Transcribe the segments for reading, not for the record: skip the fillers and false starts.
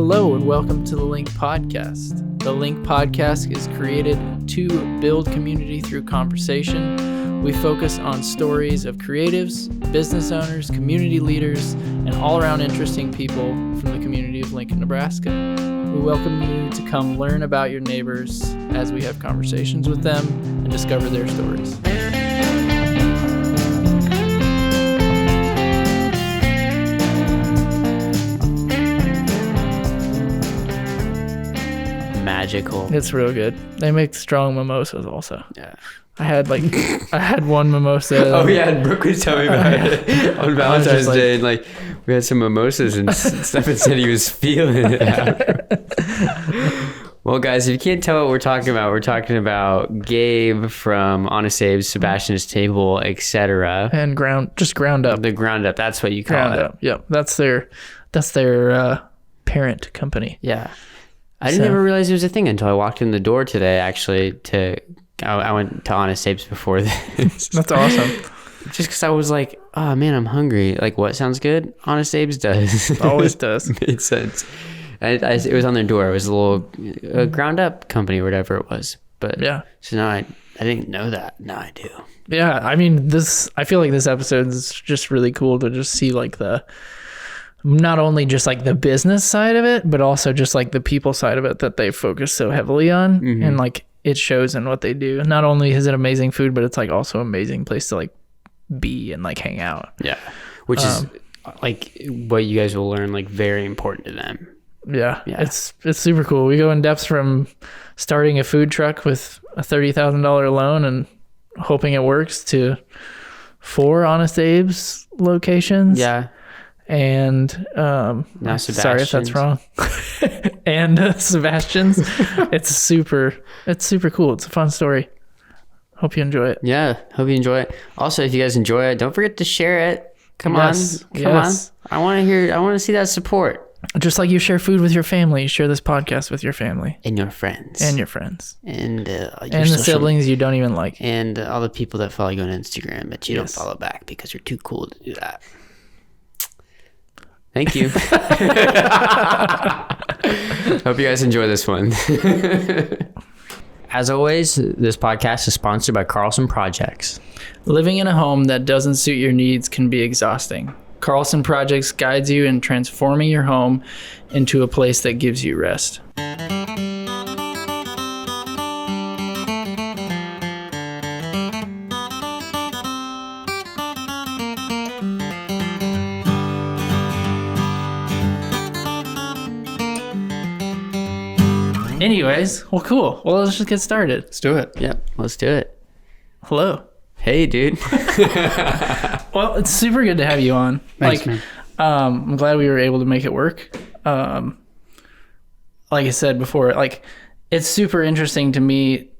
Hello and welcome to the Link Podcast. The Link Podcast is created to build community through conversation. We focus on stories of creatives, business owners, community leaders, and all-around interesting people from the community of Lincoln, Nebraska. We welcome you to come learn about your neighbors as we have conversations with them and discover their stories. Magical. It's real good. They make strong mimosas also. Yeah. I had one mimosa. Oh yeah, Brooke was telling me about it on Valentine's Day, and we had some mimosas, and Stefan said he was feeling it after. Well, guys, if you can't tell what we're talking about Gabe from Honest Abe, Sebastian's Table, etc. And ground up. The ground up. That's what you call ground it. Up. Yep. That's their parent company. Yeah. I didn't ever realize it was a thing until I walked in the door today, actually, I went to Honest Abe's before this. That's awesome. Just because I was like, oh man, I'm hungry. Like, what sounds good? Honest Abe's does. Always does. Made sense. It was on their door. It was a little ground up company or whatever it was. But yeah. So now I didn't know that. Now I do. Yeah. I mean, I feel like this episode is just really cool to just see not only just the business side of it, but also just the people side of it that they focus so heavily on. Mm-hmm. And it shows in what they do. Not only is it amazing food, but it's also an amazing place to be and hang out. Yeah. Which is what you guys will learn, very important to them. Yeah. It's super cool. We go in depth from starting a food truck with a $30,000 loan and hoping it works to 4 Honest Abe's locations. Yeah. And now Sebastians. Sorry if that's wrong. And Sebastians. It's super cool. It's a fun story. Hope you enjoy it. Yeah, hope you enjoy it. Also, if you guys enjoy it, don't forget to share it. Come on. I want to see that support. Just like you share food with your family, you share this podcast with your family. And your friends. And the siblings you don't even like. And all the people that follow you on Instagram that you don't follow back because you're too cool to do that. Thank you. Hope you guys enjoy this one. As always, this podcast is sponsored by Carlson Projects. Living in a home that doesn't suit your needs can be exhausting. Carlson Projects guides you in transforming your home into a place that gives you rest. Anyways, well, cool. Well, let's just get started. Let's do it. Yep, let's do it. Hello. Hey, dude. Well, it's super good to have you on. Thanks, man. I'm glad we were able to make it work. Like I said before, it's super interesting to me.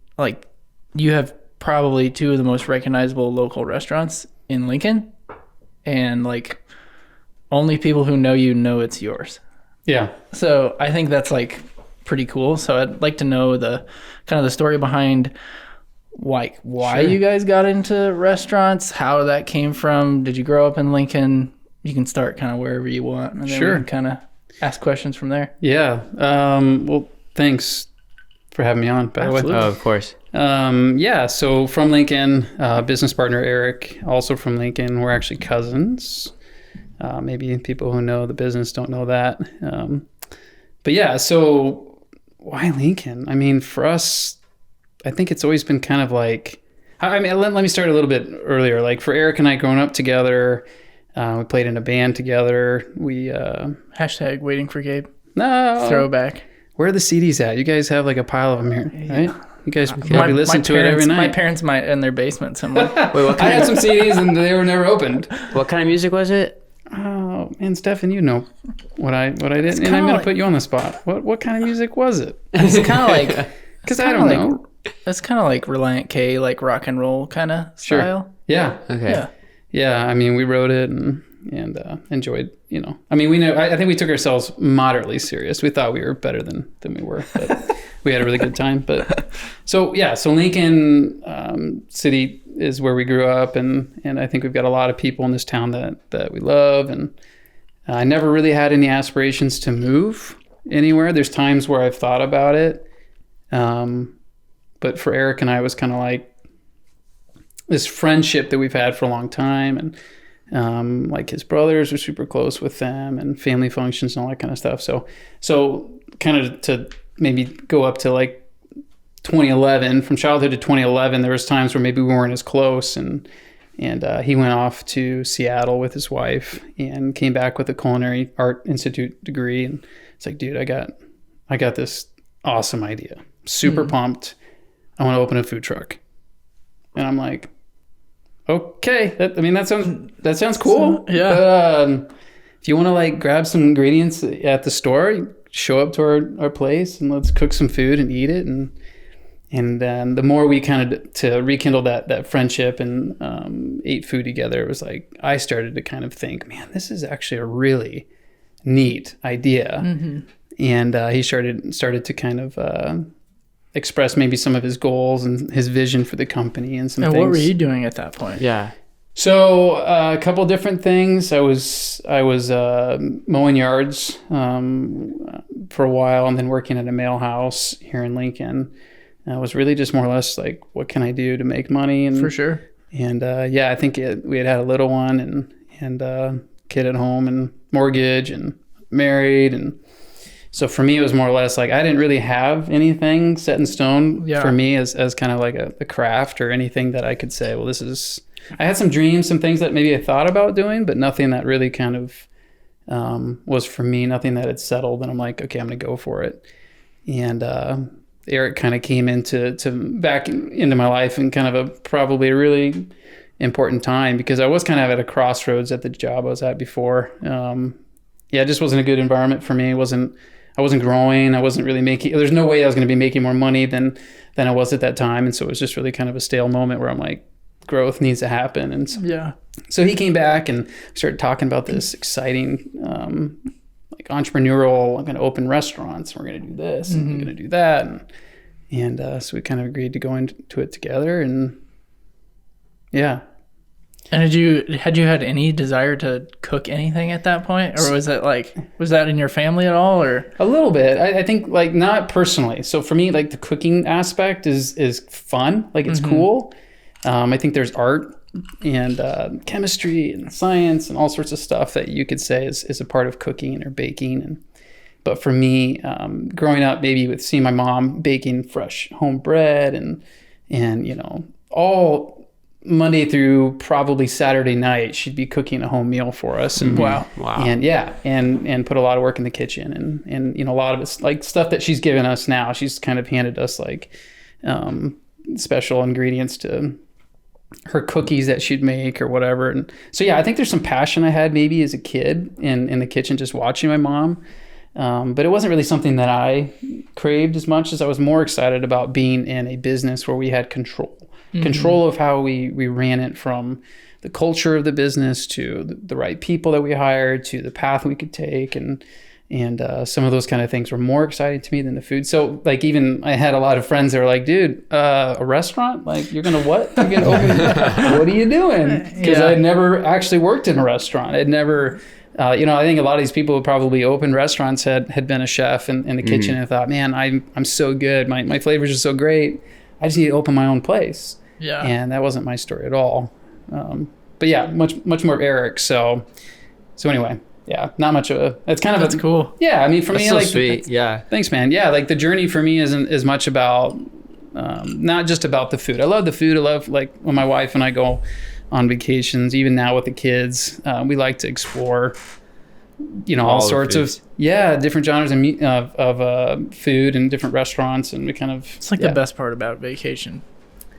You have probably 2 of the most recognizable local restaurants in Lincoln, and only people who know you know it's yours. Yeah. So I think that's pretty cool. So I'd like to know the kind of the story behind why you guys got into restaurants, how that came from. Did you grow up in Lincoln? You can start kind of wherever you want, and then we can kind of ask questions from there. Yeah. Well, thanks for having me on, by the way. Oh, of course. Yeah. So from Lincoln, business partner Eric, also from Lincoln. We're actually cousins. Maybe people who know the business don't know that. But yeah, so why Lincoln? I mean, for us, I think it's always been kind of let me start a little bit earlier. For Eric and I growing up together, we played in a band together. We hashtag waiting for Gabe. No. Throwback. Where are the CDs at? You guys have a pile of them here, right? You guys probably listen to it every night. My parents might in their basement somewhere. Wait, I had some CDs and they were never opened. What kind of music was it? Oh, man, Stefan, you know what I did, and I'm going to put you on the spot. What kind of music was it? It's kind of because I don't know. It's kind of Relient K, rock and roll kind of style. Yeah. Okay. Yeah. I mean, we wrote it and enjoyed. I mean, we know. I think we took ourselves moderately serious. We thought we were better than we were, but we had a really good time. But so Lincoln City is where we grew up, and I think we've got a lot of people in this town that we love, and I never really had any aspirations to move. anywhere. There's times where I've thought about it. But for Eric and I, it was kind of like this friendship that we've had for a long time. And like his brothers are super close with them, and family functions and all that kind of stuff. So kind of to maybe go up to like 2011, from childhood to 2011, there was times where maybe we weren't as close, and he went off to Seattle with his wife and came back with a Culinary Art Institute degree. And it's like, dude, I got this awesome idea. Super pumped. I want to open a food truck. And I'm like, okay, that sounds cool. So, yeah. But, if you want to like grab some ingredients at the store, show up to our place and let's cook some food and eat it. And then the more we kind of to rekindle that friendship and ate food together, it was like I started to kind of think, man, this is actually a really neat idea. And he started to kind of express maybe some of his goals and his vision for the company and some things. What were you doing at that point? Yeah. So a couple different things. I was mowing yards for a while, and then working at a mail house here in Lincoln. It was really just more or less like, what can I do to make money? And For sure. And I think we had a little one and kid at home and mortgage and married. And so for me, it was more or less like I didn't really have anything set in stone for me as kind of like a craft or anything that I could say, well, this is, I had some dreams, some things that maybe I thought about doing, but nothing that really kind of was for me, nothing that had settled. And I'm like, okay, I'm going to go for it. And Eric kind of came back into my life in kind of probably a really important time, because I was kind of at a crossroads at the job I was at before. It just wasn't a good environment for me. I wasn't growing. I wasn't really there's no way I was going to be making more money than I was at that time. And so it was just really kind of a stale moment where I'm like, growth needs to happen. And so he came back and started talking about this exciting, like entrepreneurial, I'm going to open restaurants, and we're going to do this and we're going to do that. And so we kind of agreed to go into it together. And yeah. And had you had any desire to cook anything at that point? Or was that in your family at all? Or a little bit. I think like not personally. So for me, like the cooking aspect is fun. Like it's cool. I think there's art and chemistry and science and all sorts of stuff that you could say is a part of cooking or baking. But for me, growing up, maybe with seeing my mom baking fresh home bread and all Monday through probably Saturday night, she'd be cooking a home meal for us. And wow. And put a lot of work in the kitchen and a lot of it's like stuff that she's given us now. She's kind of handed us like special ingredients to her cookies that she'd make or whatever. And so, I think there's some passion I had maybe as a kid in the kitchen, just watching my mom. But it wasn't really something that I craved as much as I was more excited about being in a business where we had control of how we ran it, from the culture of the business to the right people that we hired to the path we could take. And some of those kind of things were more exciting to me than the food. So like, even I had a lot of friends that were like, dude, a restaurant? Like you're going to what? You're going to open, what are you doing? Because I had never actually worked in a restaurant. I'd never, I think a lot of these people who probably opened restaurants had been a chef in the kitchen and thought, man, I'm so good. My flavors are so great. I just need to open my own place. Yeah. And that wasn't my story at all. But much more Eric. So anyway. Yeah, not much of a. It's kind of that's cool. Yeah, I mean, for me, so like, sweet. Yeah, thanks, man. Yeah, like the journey for me isn't as much about, not just about the food. I love the food. I love like when my wife and I go on vacations. Even now with the kids, we like to explore, all sorts of different genres of food and different restaurants, and we kind of. It's like the best part about vacation.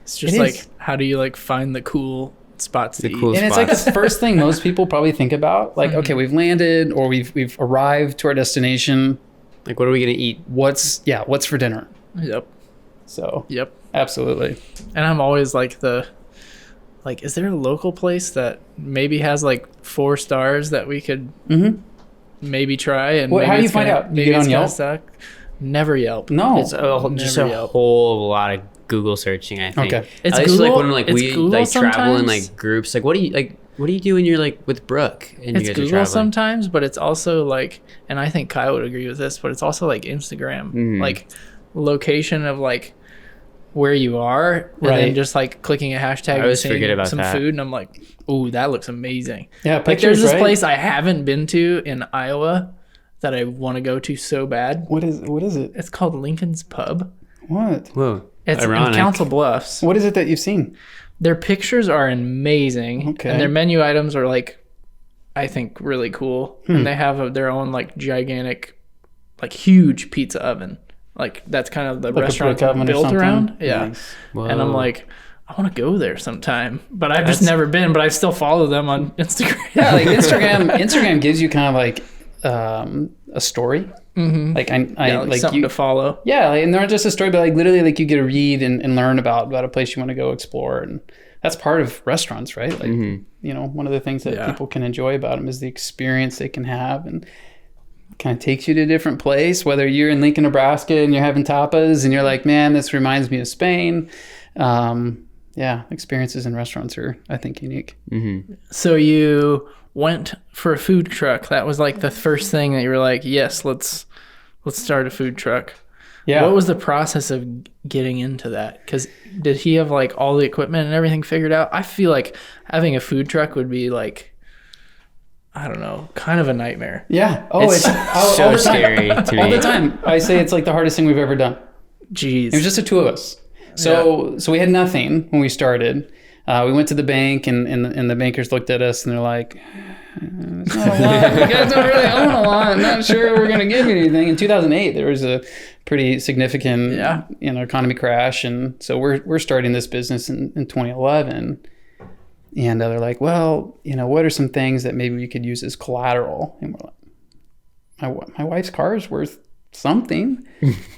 It's just how do you find the cool spots to eat. And it's like the first thing most people probably think about. Like, okay, we've landed or we've arrived to our destination. Like, what are we going to eat? What's for dinner? Yep. So. Yep. Absolutely. And I'm always like is there a local place that maybe has 4 stars that we could maybe try? And how do you find out? You get on Yelp? Never Yelp. No. It's just a whole lot of Google searching, I think. Okay. It's at least Google? When we Google travel in sometimes? groups, what do you What do you do when you're like with Brooke and It's you guys Google are traveling? sometimes, but it's also like, and I think Kyle would agree with this, but it's also like Instagram, like location of like where you are, and then just like clicking a hashtag and seeing some food, and I'm like, ooh, that looks amazing. Yeah, like there's this place I haven't been to in Iowa that I want to go to so bad. What is it? It's called Lincoln's Pub. What? Whoa. It's Ironic. in Council Bluffs. What is it that you've seen? Their pictures are amazing, Okay. and their menu items are like, I think, really cool. And they have their own like gigantic, like huge pizza oven. Like that's kind of the Like restaurant built around. Yeah. Nice. And I'm like, I want to go there sometime, but I've just never been. But I still follow them on Instagram. Yeah, like Instagram gives you kind of like a story. Mm-hmm. Like like something to follow. Yeah, like, and not just a story, but like literally like you get to read and learn about a place you want to go explore, and that's part of restaurants, right? Like you know, one of the things that people can enjoy about them is the experience they can have, and kind of takes you to a different place. Whether you're in Lincoln, Nebraska, and you're having tapas, and you're like, man, this reminds me of Spain. Yeah, experiences in restaurants are, I think, unique. Mm-hmm. So you went for a food truck. That was like the first thing that you were like, yes, let's start a food truck. Yeah. What was the process of getting into that? Because did he have like all the equipment and everything figured out? I feel like having a food truck would be like, I don't know, kind of a nightmare. Yeah. Oh, it's so all scary to me. All the time. I say it's like the hardest thing we've ever done. Jeez. It was just the two of us. So we had nothing when we started. We went to the bank, and the bankers looked at us, and they're like, "It's not a lot. You guys don't really own a lot. I'm not sure we're going to give you anything." In 2008, there was a pretty significant economy crash, and so we're starting this business in 2011. And they're like, "Well, you know, what are some things that maybe we could use as collateral?" And we're like, "My wife's car is worth something.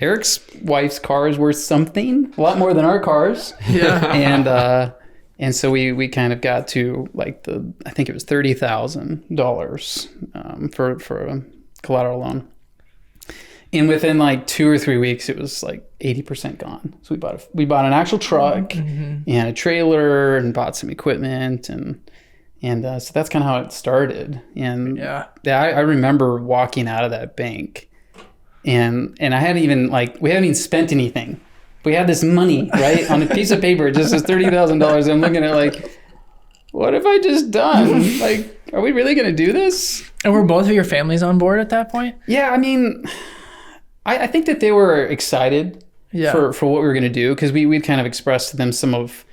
Eric's wife's car is worth something, a lot more than our cars." Yeah. And so we kind of got to like I think it was $30,000 for a collateral loan. And within like 2 or 3 weeks, it was like 80% gone. So we bought an actual truck and a trailer and bought some equipment and so that's kind of how it started. And I remember walking out of that bank. And I hadn't even we haven't even spent anything. We had this money, right, on a piece of paper. It just says $30,000. I'm looking at like, what have I just done? Like, are we really going to do this? And were both of your families on board at that point? Yeah, I mean, I think that they were excited for what we were going to do, because we'd kind of expressed to them some of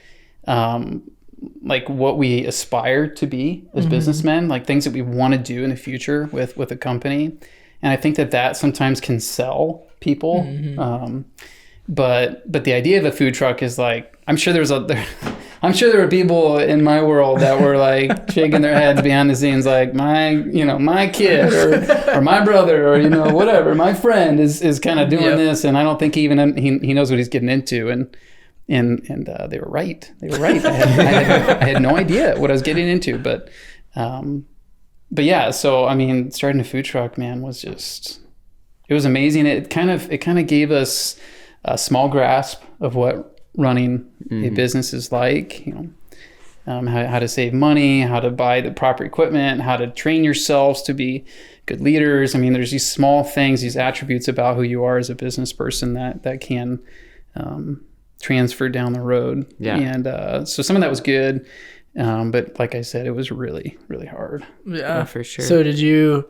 like what we aspire to be as businessmen, like things that we want to do in the future with a company. And I think that sometimes can sell people. But the idea of a food truck is like, I'm sure there were people in my world that were like shaking their heads behind the scenes, like my kid or my brother or whatever, my friend is kind of doing this, and I don't think he knows what he's getting into, and they were right. I had no idea what I was getting into, but yeah. So I mean, starting a food truck, man, it was amazing. It kind of gave us a small grasp of what running a business is like, how to save money, how to buy the proper equipment, how to train yourselves to be good leaders. I mean, there's these small things, these attributes about who you are as a business person that can transfer down the road. Yeah. And so some of that was good. But like I said, it was really, really hard. Yeah, for sure. So you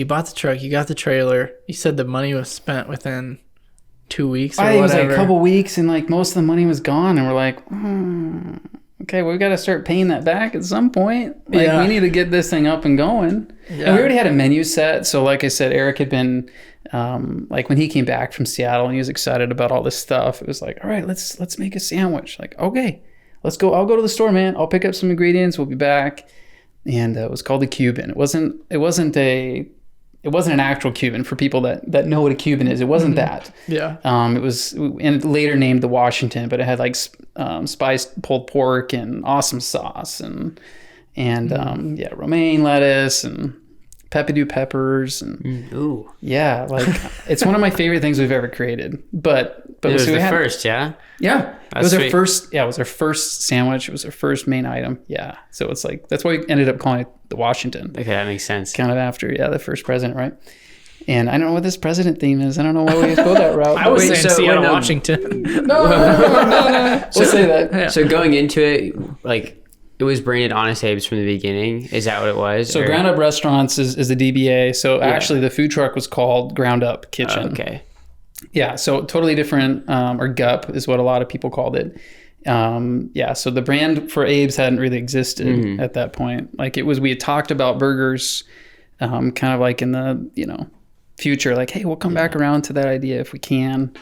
bought the truck, you got the trailer, you said the money was spent within 2 weeks or whatever. It was like a couple weeks, and like most of the money was gone, and we're like, okay, we've got to start paying that back at some point. Like we need to get this thing up and going. Yeah. And we already had a menu set. So like I said, Eric had been like when he came back from Seattle and he was excited about all this stuff, it was like, all right, let's make a sandwich. Like, okay, let's go. I'll go to the store, man. I'll pick up some ingredients. We'll be back. And it was called a Cuban. It wasn't an actual Cuban for people that know what a Cuban is. It wasn't that. Yeah. It was, and later named the Washington, but it had like spiced pulled pork and awesome sauce and romaine lettuce and Peppadew peppers. And Ooh. yeah, like it's one of my favorite things we've ever created. But It was so we the had- first, yeah? Yeah. It That's was our sweet. first, it was our first sandwich. It was our first main item. Yeah. So it's like, that's why we ended up calling it the Washington. Okay, that makes sense. Kind of after, the first president, right? And I don't know what this president theme is. I don't know why we go that route. I was Wait, saying so Seattle, when, Washington. No. We'll say that. Yeah. So going into it, like, it was branded Honest Abe's from the beginning. Is that what it was? So or- Ground Up Restaurants is the DBA. So actually the food truck was called Ground Up Kitchen. Okay. Yeah, so totally different, or GUP is what a lot of people called it. So the brand for Abe's hadn't really existed at that point. Like we had talked about burgers, kind of like in the, future, like, hey, we'll come back around to that idea if we can.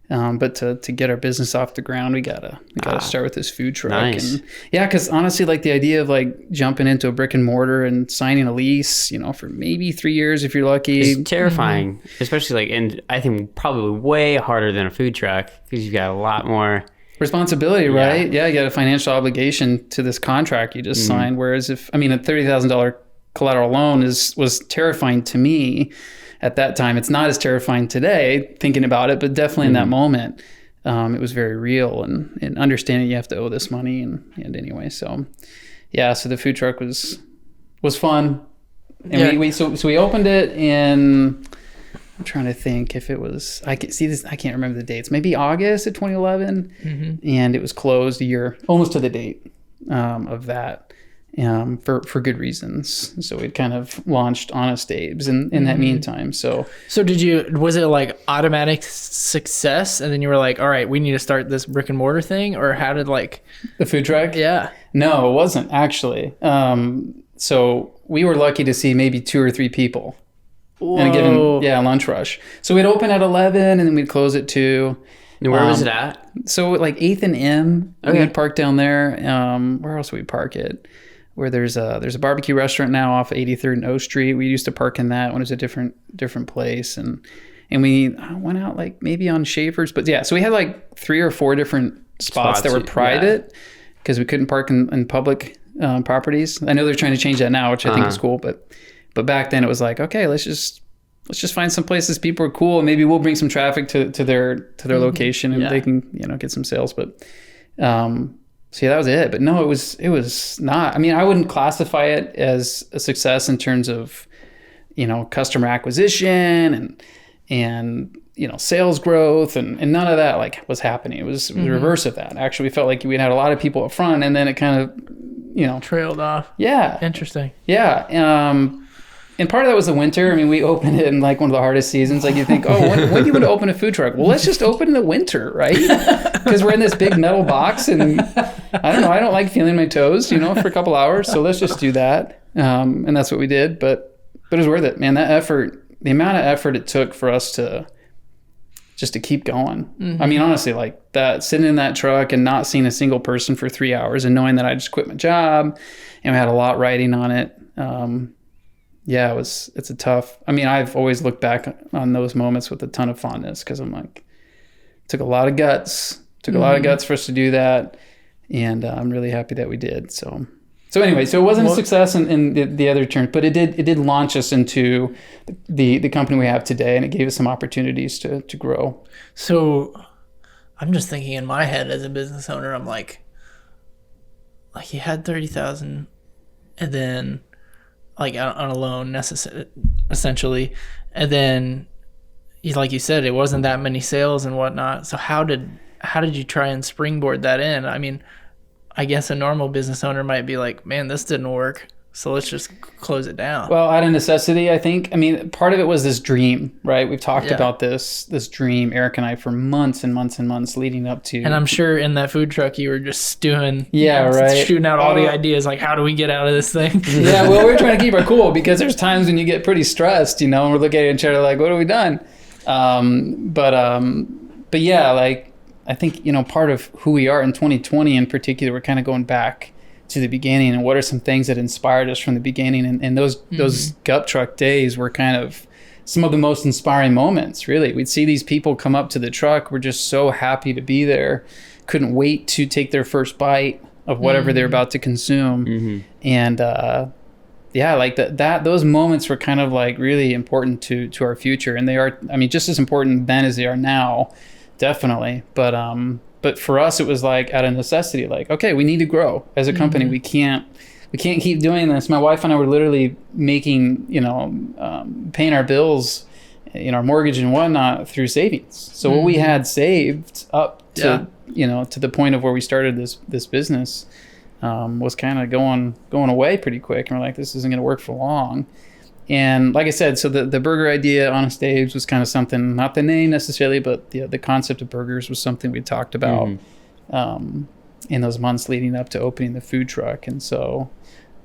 But to get our business off the ground, we gotta start with this food truck. Nice. And because honestly, like the idea of like jumping into a brick and mortar and signing a lease, for maybe 3 years if you're lucky. It's terrifying, especially like, and I think probably way harder than a food truck because you've got a lot more. Responsibility, right? Yeah, you got a financial obligation to this contract you just signed. Whereas a $30,000 collateral loan was terrifying to me at that time. It's not as terrifying today thinking about it, but definitely in that moment, it was very real and understanding you have to owe this money and anyway. So so the food truck was fun. And we opened it in, I'm trying to think if it was, I can't remember the dates, maybe August of 2011. And it was closed a year, almost to the date of that. For good reasons. So we'd kind of launched Honest Abe's in that meantime. So Was it like automatic success? And then you were like, all right, we need to start this brick and mortar thing? Or how did the food truck? Yeah. No, it wasn't actually. So we were lucky to see maybe 2 or 3 people in a given lunch rush. So we'd open at 11 and then we'd close at 2. And where was it at? So like 8th and M, Okay. we'd park down there. Where else would we park it? Where there's a barbecue restaurant now off 83rd and O Street. We used to park in that when it was a different place, and we went out like maybe on Schaefer's, but so we had like 3 or 4 different spots that were private because we couldn't park in public properties. I know they're trying to change that now, which I think is cool, but back then it was like, okay, let's just find some places people are cool, and maybe we'll bring some traffic to their location, and they can get some sales, but. So that was it. But no, it was not. I mean, I wouldn't classify it as a success in terms of, customer acquisition and sales growth and none of that was happening. It was the reverse of that. Actually, we felt like we had a lot of people up front, and then it kind of, trailed off. Yeah. Interesting. Yeah. And part of that was the winter. I mean, we opened it in like one of the hardest seasons. Like you think, when do you want to open a food truck? Well, let's just open in the winter, right? Because we're in this big metal box, and I don't know. I don't like feeling my toes, for a couple hours. So let's just do that. And that's what we did. But it was worth it, man. That effort, the amount of effort it took for us to keep going. I mean, honestly, like that, sitting in that truck and not seeing a single person for 3 hours, and knowing that I just quit my job, and we had a lot riding on it. It's a tough, I've always looked back on those moments with a ton of fondness, because I'm like, it took a lot of guts, for us to do that. And I'm really happy that we did. So anyway, it wasn't a success in the other terms, but it did launch us into the company we have today, and it gave us some opportunities to grow. So I'm just thinking in my head as a business owner, I'm like you had 30,000 and then like on a loan essentially, and then like you said, it wasn't that many sales and whatnot. So how did you try and springboard that in? I mean, I guess a normal business owner might be like, man, this didn't work, so let's just close it down. Well, out of necessity, I think. Part of it was this dream, right? We've talked about this dream, Eric and I, for months and months and months leading up to. And I'm sure in that food truck you were just stewing, right, shooting out all the ideas, like, how do we get out of this thing? Yeah, well, we're trying to keep our cool, because there's times when you get pretty stressed, and we're looking at each other like, what have we done? But yeah, like, I think, part of who we are in 2020 in particular, we're kind of going back to the beginning, and what are some things that inspired us from the beginning. And those GUP truck days were kind of some of the most inspiring moments, really. We'd see these people come up to the truck. We're just so happy to be there. Couldn't wait to take their first bite of whatever they're about to consume. And yeah, like those moments were kind of like really important to our future, and they are, I mean, just as important then as they are now, definitely. But for us, it was like out of necessity, like, okay, we need to grow as a company. We can't keep doing this. My wife and I were literally making, paying our bills, our mortgage and whatnot through savings. So what we had saved up to, to the point of where we started this business, was kind of going away pretty quick. And we're like, this isn't going to work for long. And like I said, so the burger idea, Honest Abe's, was kind of something, not the name necessarily, but the concept of burgers was something we talked about in those months leading up to opening the food truck. And so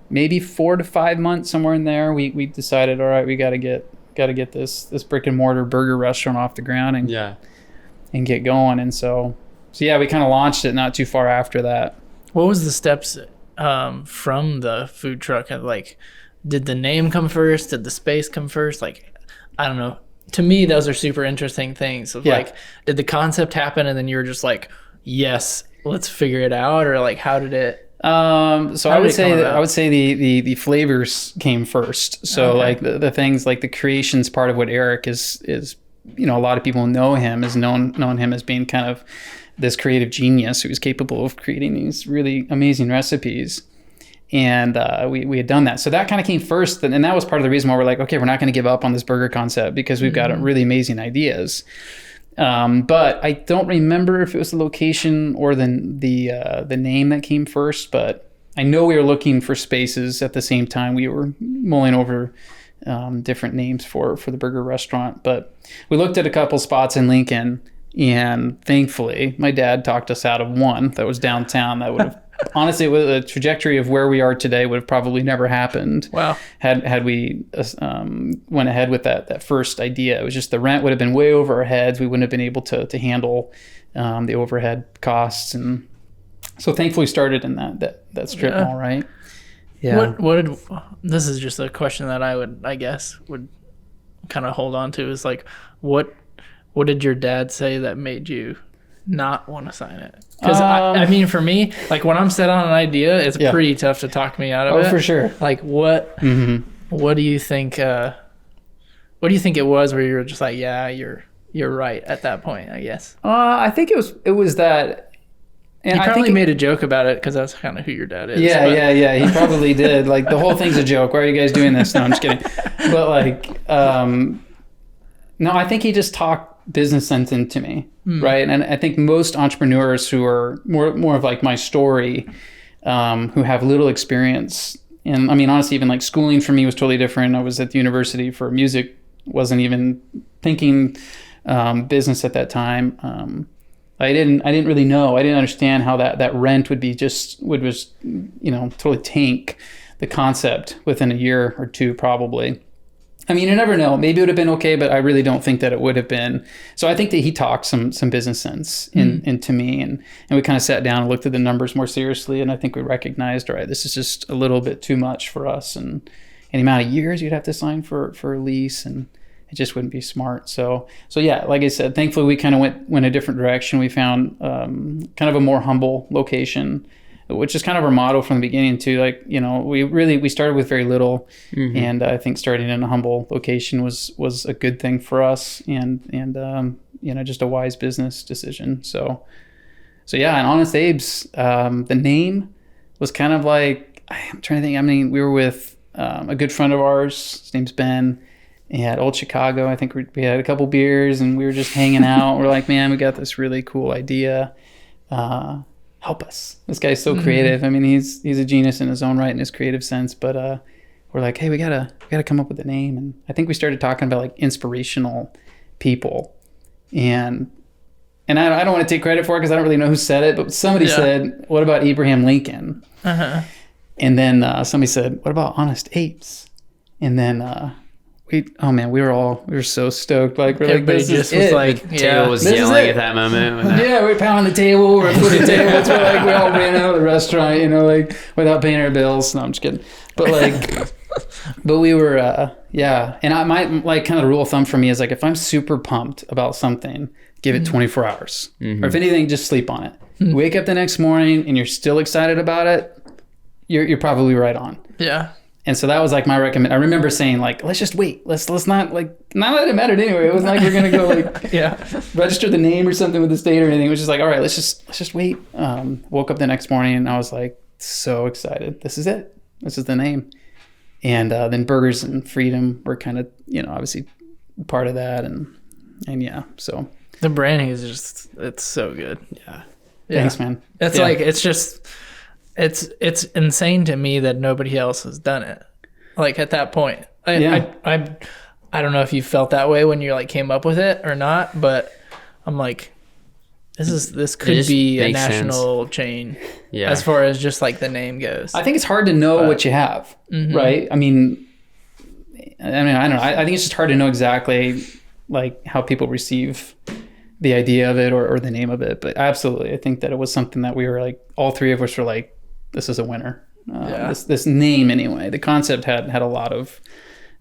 maybe 4 to 5 months, somewhere in there, we decided, all right, we got to get this brick and mortar burger restaurant off the ground and get going. And so yeah, we kind of launched it not too far after that. What was the steps from the food truck? Like, did the name come first? Did the space come first? Like, I don't know. To me, those are super interesting things. Like, did the concept happen and then you were just like, yes, let's figure it out? Or like, how did it? So I would say the flavors came first. So like the things like the creations part of what Eric is, a lot of people know him as known him as being kind of this creative genius who was capable of creating these really amazing recipes. And we had done that. So that kind of came first. And that was part of the reason why we're like, okay, we're not going to give up on this burger concept because we've got really amazing ideas. But I don't remember if it was the location or the name that came first. But I know we were looking for spaces at the same time. We were mulling over different names for the burger restaurant. But we looked at a couple spots in Lincoln. And thankfully, my dad talked us out of one that was downtown that would have honestly, with the trajectory of where we are today, would have probably never happened. Wow. Had we went ahead with that first idea. It was just the rent would have been way over our heads. We wouldn't have been able to handle the overhead costs, and so thankfully started in that strip mall, right? Yeah. This is just a question that I guess would kind of hold on to is like, what did your dad say that made you not want to sign it? Because I mean, for me, like when I'm set on an idea, it's pretty tough to talk me out of it. Oh, for sure. Like what do you think? What do you think it was where you were just like, yeah, you're right at that point? I guess. I think it was that. And he probably made a joke about it because that's kind of who your dad is. Yeah. He probably did. Like the whole thing's a joke. Why are you guys doing this? No, I'm just kidding. But like, no, I think he just talked business sense into me, right? And I think most entrepreneurs who are more of like my story, who have little experience, and I mean honestly, even like schooling for me was totally different. I was at the university for music, wasn't even thinking business at that time. I didn't really know. I didn't understand how that rent would totally tank the concept within a year or two, probably. I mean, you never know. Maybe it would have been okay, but I really don't think that it would have been. So I think that he talked some business sense into me, and we kind of sat down and looked at the numbers more seriously, and I think we recognized, all right, this is just a little bit too much for us, and the amount of years you'd have to sign for a lease, and it just wouldn't be smart. So yeah, like I said, thankfully we kind of went a different direction. We found kind of a more humble location, which is kind of our motto from the beginning too. Like, we started with very little, and I think starting in a humble location was a good thing for us, and just a wise business decision. So yeah, and Honest Abe's, the name was kind of like, I'm trying to think. I mean, we were with a good friend of ours. His name's Ben. At Old Chicago. I think we had a couple beers and we were just hanging out. We're like, man, we got this really cool idea. Help us. This guy's so creative. I mean, he's a genius in his own right, in his creative sense. But we're like, hey, we gotta come up with a name. And I think we started talking about like inspirational people. And I don't want to take credit for it because I don't really know who said it, but somebody said, what about Abraham Lincoln? And then somebody said, what about Honest Apes? And then we were so stoked. Like, we're everybody like, just was like, the table was yelling at that moment. Yeah, we're pounding the table, we're flipping tables. We're like, we all ran out of the restaurant, like without paying our bills. No, I'm just kidding. But like, but we were, And my like kind of rule of thumb for me is like, if I'm super pumped about something, give it 24 hours. Or if anything, just sleep on it. Wake up the next morning and you're still excited about it, you're probably right on. Yeah. And so that was like my recommend. I remember saying like, let's just wait. Let's not that it mattered anyway. It wasn't like we're gonna go like register the name or something with the state or anything. It was just like, all right, let's just wait. Woke up the next morning and I was like so excited. This is it. This is the name. And then Burgers and Freedom were kind of, obviously part of that. And yeah, so the branding is just, it's so good. Yeah. Thanks, man. It's like, it's just, it's insane to me that nobody else has done it. Like at that point, I don't know if you felt that way when you like came up with it or not, but I'm like, this could be a national chain as far as just like the name goes. I think it's hard to know what you have, right? I mean, I don't know. I think it's just hard to know exactly like how people receive the idea of it or the name of it. But absolutely, I think that it was something that we were like, all three of us were like, this is a winner. This name anyway. The concept had a lot of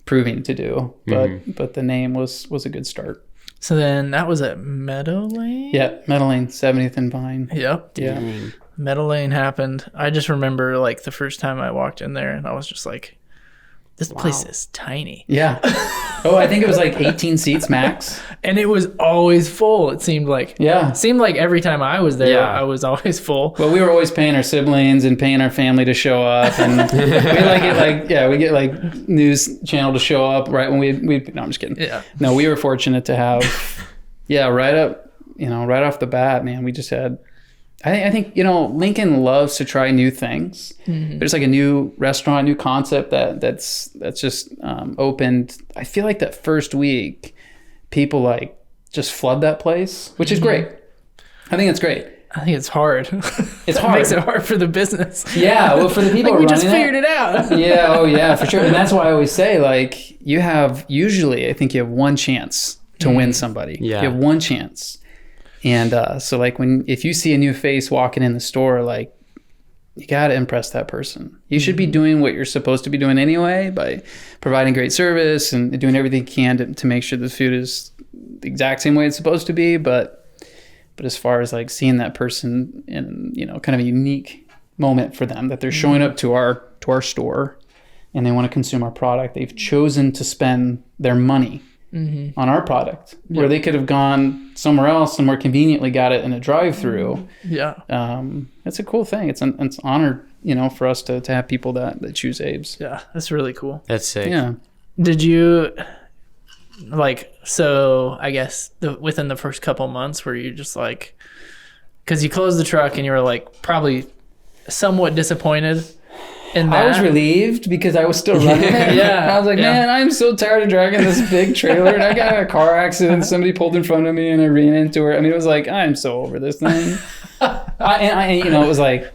proving to do, but the name was a good start. So then that was at Meadow Lane? Yeah, Meadow Lane, 70th and Vine. Yep. Yeah. Meadow Lane happened. I just remember like the first time I walked in there and I was just like, this place is tiny. Yeah. Oh, I think it was like 18 seats max. And it was always full, it seemed like. Yeah. It seemed like every time I was there, I was always full. Well, we were always paying our siblings and paying our family to show up. And we get news channel to show up right when we no, I'm just kidding. Yeah. No, we were fortunate to have, right off the bat, man, we just had, I think, Lincoln loves to try new things. There's like a new restaurant, new concept that's just opened. I feel like that first week, people like just flood that place, which is great. I think it's great. I think it's hard. It's hard. It makes it hard for the business. Yeah, well, for the people like we running just figured it out. Yeah, oh yeah, for sure. And that's why I always say, like, I think you have one chance to win somebody. Yeah. You have one chance. And so like if you see a new face walking in the store, like you got to impress that person. You should be doing what you're supposed to be doing anyway by providing great service and doing everything you can to make sure the food is the exact same way it's supposed to be. But as far as like seeing that person in, kind of a unique moment for them, that they're showing up to our store and they want to consume our product, they've chosen to spend their money on our product, where they could have gone somewhere else and more conveniently got it in a drive-through. It's a cool thing. It's an honor, for us to have people that choose Abe's. Yeah, that's really cool. That's sick. Yeah. Did you so I guess within the first couple months were you just like, because you closed the truck and you were like probably somewhat disappointed in that? I was relieved because I was still running it. Yeah. I was like, man, I'm so tired of dragging this big trailer. And I got in a car accident. Somebody pulled in front of me and I ran into her. I mean, it was like, I'm so over this thing. It was like,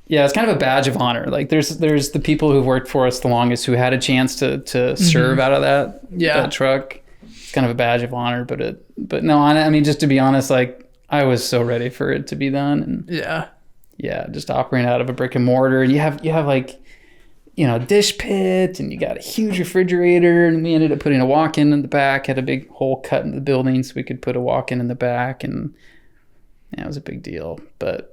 it's kind of a badge of honor. Like there's the people who've worked for us the longest who had a chance to serve out of that truck. It's kind of a badge of honor, but no, I mean, just to be honest, like I was so ready for it to be done. And just operating out of a brick and mortar, and you have like, dish pit, and you got a huge refrigerator, and we ended up putting a walk-in in the back, had a big hole cut in the building so we could put a walk-in in the back, and it was a big deal. But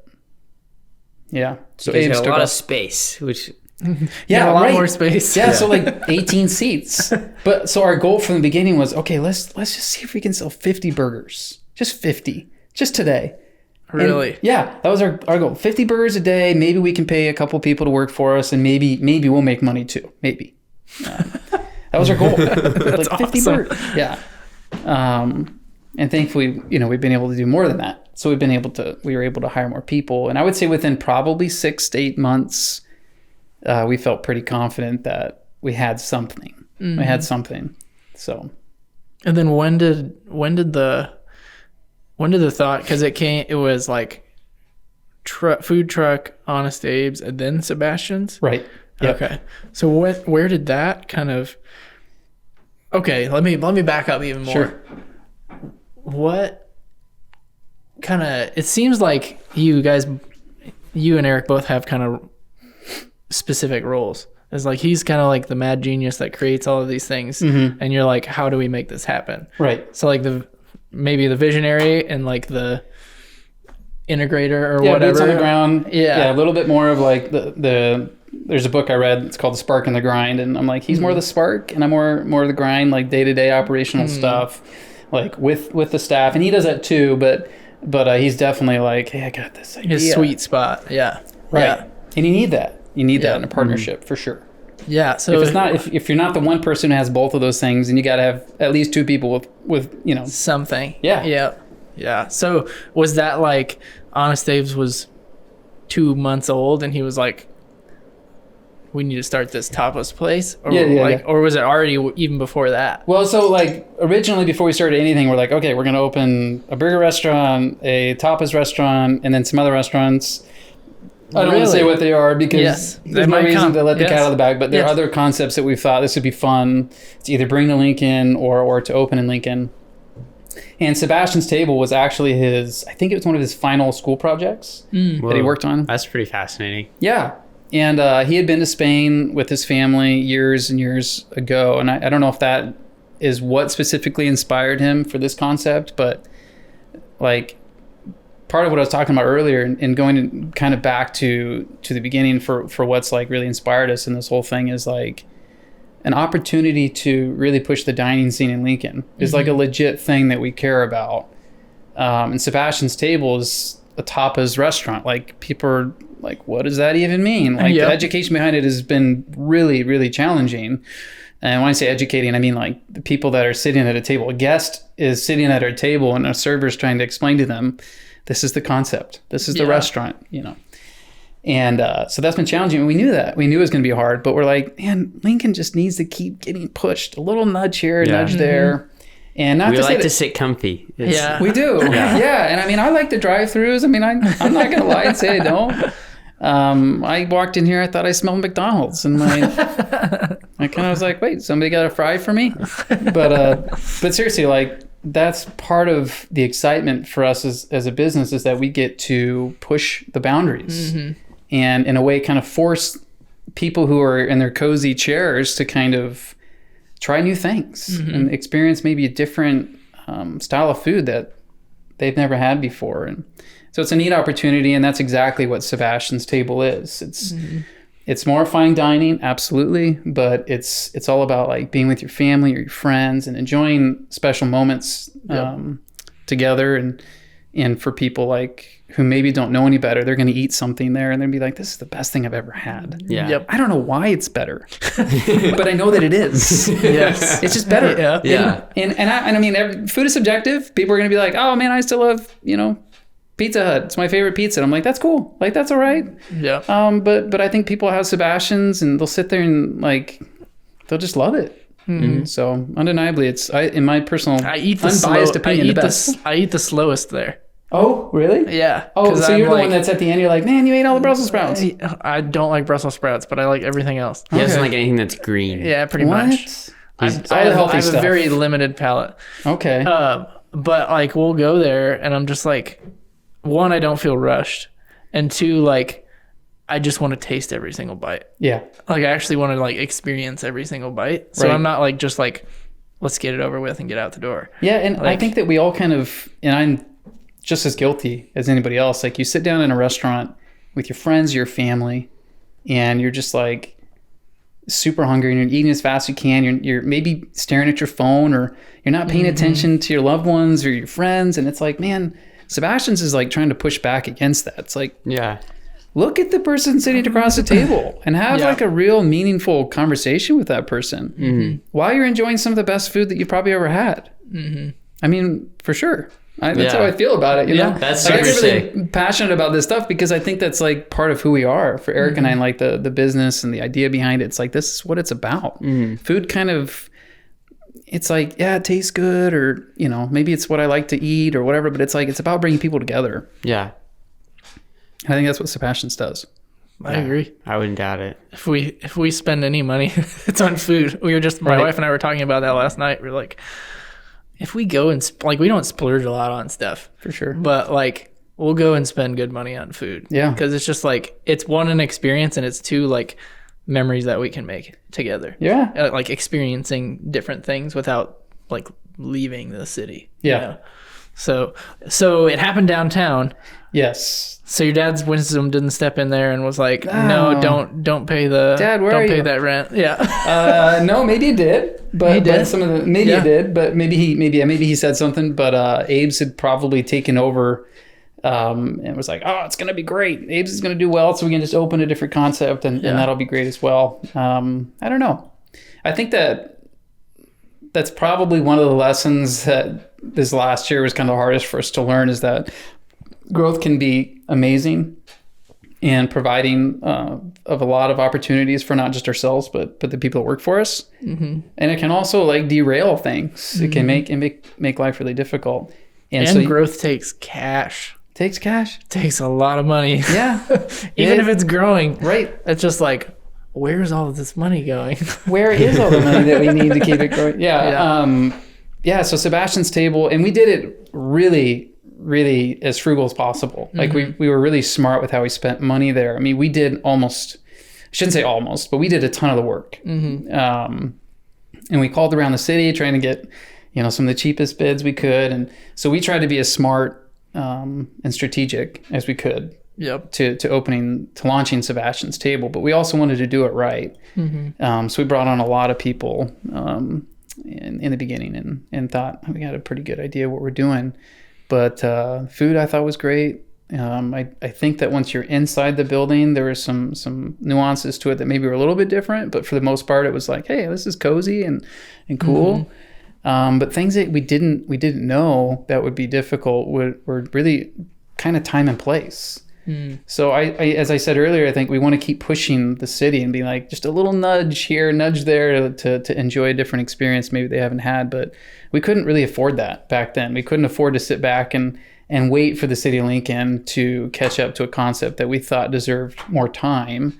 so Abe's got a lot of space, which a lot more space. So like 18 seats. But so our goal from the beginning was, okay, let's just see if we can sell 50 burgers, just 50, just today. Really? And that was our goal. 50 burgers a day. Maybe we can pay a couple people to work for us, and maybe we'll make money too. Maybe. That was our goal. That's like 50 awesome. burgers. Yeah. And thankfully, we've been able to do more than that. So we were able to hire more people. And I would say within probably 6 to 8 months, we felt pretty confident that we had something. We had something. So. And then when did the thought, because it was like food truck, Honest Abe's, and then Sebastians? Right. Yep. Okay. So where did that kind of, okay, let me back up even more. Sure. What kind of, it seems like you and Eric both have kind of specific roles. It's like he's kind of like the mad genius that creates all of these things, and you're like, how do we make this happen? Right. So like maybe the visionary and like the integrator or whatever. Boots on the ground. Yeah. A little bit more of like the there's a book I read. It's called The Spark and the Grind, and I'm like, he's more the spark, and I'm more the grind, like day-to-day operational stuff, like with the staff, and he does that too. But he's definitely like, hey, I got this idea. His sweet spot. Yeah. Right. Yeah. And you need that. You need that in a partnership for sure. Yeah. So if it's not, if you're not the one person who has both of those things, and you got to have at least two people with something. Yeah. Yeah. Yeah. So was that like Honest Abe's was 2 months old, and he was like, we need to start this tapas place? Or or was it already even before that? Well, so like originally before we started anything, we're like, okay, we're going to open a burger restaurant, a tapas restaurant, and then some other restaurants. I don't want to say what they are because there's no reason to let the cat out of the bag, but there are other concepts that we thought this would be fun to either bring to Lincoln or to open in Lincoln. And Sebastian's Table was actually I think it was one of his final school projects that he worked on. That's pretty fascinating. Yeah. And he had been to Spain with his family years and years ago. And I don't know if that is what specifically inspired him for this concept, but like part of what I was talking about earlier and going kind of back to the beginning for what's like really inspired us in this whole thing is like an opportunity to really push the dining scene in Lincoln is like a legit thing that we care about. And Sebastian's Table is a tapas restaurant. Like people are like, what does that even mean? Like the education behind it has been really, really challenging. And when I say educating, I mean like the people that are sitting at a table. A guest is sitting at our table and a server's trying to explain to them, this is the concept. This is the restaurant, And so that's been challenging. And we knew that. We knew it was going to be hard. But we're like, man, Lincoln just needs to keep getting pushed. A little nudge here, a nudge there. And not we to like say to sit comfy. We do. Yeah. And I mean, I like the drive-thrus. I mean, I'm not going to lie and say I don't. I walked in here, I thought I smelled McDonald's. And I kind of was like, wait, somebody got a fry for me? But seriously, like, that's part of the excitement for us as a business is that we get to push the boundaries and in a way kind of force people who are in their cozy chairs to kind of try new things and experience maybe a different style of food that they've never had before. And so it's a neat opportunity, and that's exactly what Sebastian's Table is. It's more fine dining, absolutely, but it's all about like being with your family or your friends and enjoying special moments together. And for people like who maybe don't know any better, they're going to eat something there and they'll be like, this is the best thing I've ever had. Yeah. Yep. I don't know why it's better, but I know that it is. Yes. It's just better. Yeah. And I mean, food is subjective. People are going to be like, oh man, I still love, Pizza Hut. It's my favorite pizza. And I'm like, that's cool. Like, that's all right. Yeah. But I think people have Sebastian's and they'll sit there and like, they'll just love it. So undeniably, it's in my personal unbiased opinion, the best. I eat the slowest there. Oh, really? Yeah. Oh, so you're the one that's at the end. You're like, man, you ate all the Brussels sprouts. I don't like Brussels sprouts, but I like everything else. He doesn't like anything that's green. Yeah, pretty much. I have a very limited palate. Okay. But like we'll go there and I'm just like, one, I don't feel rushed, and two, like I just want to taste every single bite. Yeah. Like I actually want to like experience every single bite. So I'm not like just like, let's get it over with and get out the door. Yeah, and I think that we all kind of, and I'm just as guilty as anybody else. Like you sit down in a restaurant with your friends, your family, and you're just like super hungry and you're eating as fast as you can. You're maybe staring at your phone or you're not paying attention to your loved ones or your friends. And it's like, man, Sebastian's is like trying to push back against that. It's like, look at the person sitting across the table and have like a real meaningful conversation with that person while you're enjoying some of the best food that you've probably ever had. I mean, for sure. That's how I feel about it. You know, that's like, super I'm really passionate about this stuff because I think that's like part of who we are. For Eric and I, like the business and the idea behind it. It's like, this is what it's about. Food kind of, it's like, yeah, it tastes good, or maybe it's what I like to eat or whatever. But it's like, it's about bringing people together. Yeah, I think that's what Sebastian's does. I agree. I wouldn't doubt it. If we spend any money, it's on food. We were just my wife and I were talking about that last night. We're like, if we go and like, we don't splurge a lot on stuff for sure, but like we'll go and spend good money on food. Yeah, because it's just like, it's one, an experience, and it's two, like memories that we can make together. Yeah, like experiencing different things without like leaving the city. Yeah. So it happened downtown. Yes. So your dad's wisdom didn't step in there and was like, no, don't pay the Dad, where don't are pay you? that rent. Yeah. No, maybe it did, but, He did. but some of the maybe it did, but maybe he said something. But Abe's had probably taken over, and was like, oh, it's gonna be great. Abe's is gonna do well, so we can just open a different concept, and that'll be great as well. I don't know. I think that's probably one of the lessons that this last year was kind of the hardest for us to learn, is that growth can be amazing and providing of a lot of opportunities for not just ourselves, but the people that work for us. Mm-hmm. And it can also like derail things. Mm-hmm. It can make life really difficult. And so growth takes cash. Takes cash. Takes a lot of money. Yeah. Even if it's growing. Right. It's just like, where's all of this money going? Where is all the money that we need to keep it growing? Yeah. So Sebastian's table, and we did it really as frugal as possible. Like we were really smart with how we spent money there. I mean, we did almost, I shouldn't say almost, but we did a ton of the work. Mm-hmm. And we called around the city trying to get, some of the cheapest bids we could. And so we tried to be as smart and strategic as we could. Yep. To launching Sebastian's table, but we also wanted to do it right. Mm-hmm. So we brought on a lot of people in the beginning and thought we had a pretty good idea what we're doing. But food I thought was great. I think that once you're inside the building, there were some nuances to it that maybe were a little bit different. But for the most part, it was like, hey, this is cozy and cool. Mm-hmm. But things that we didn't know that would be difficult were really kind of time and place. So I, as I said earlier, I think we want to keep pushing the city and be like just a little nudge here, nudge there to enjoy a different experience maybe they haven't had. But we couldn't really afford that back then. We couldn't afford to sit back and wait for the city of Lincoln to catch up to a concept that we thought deserved more time.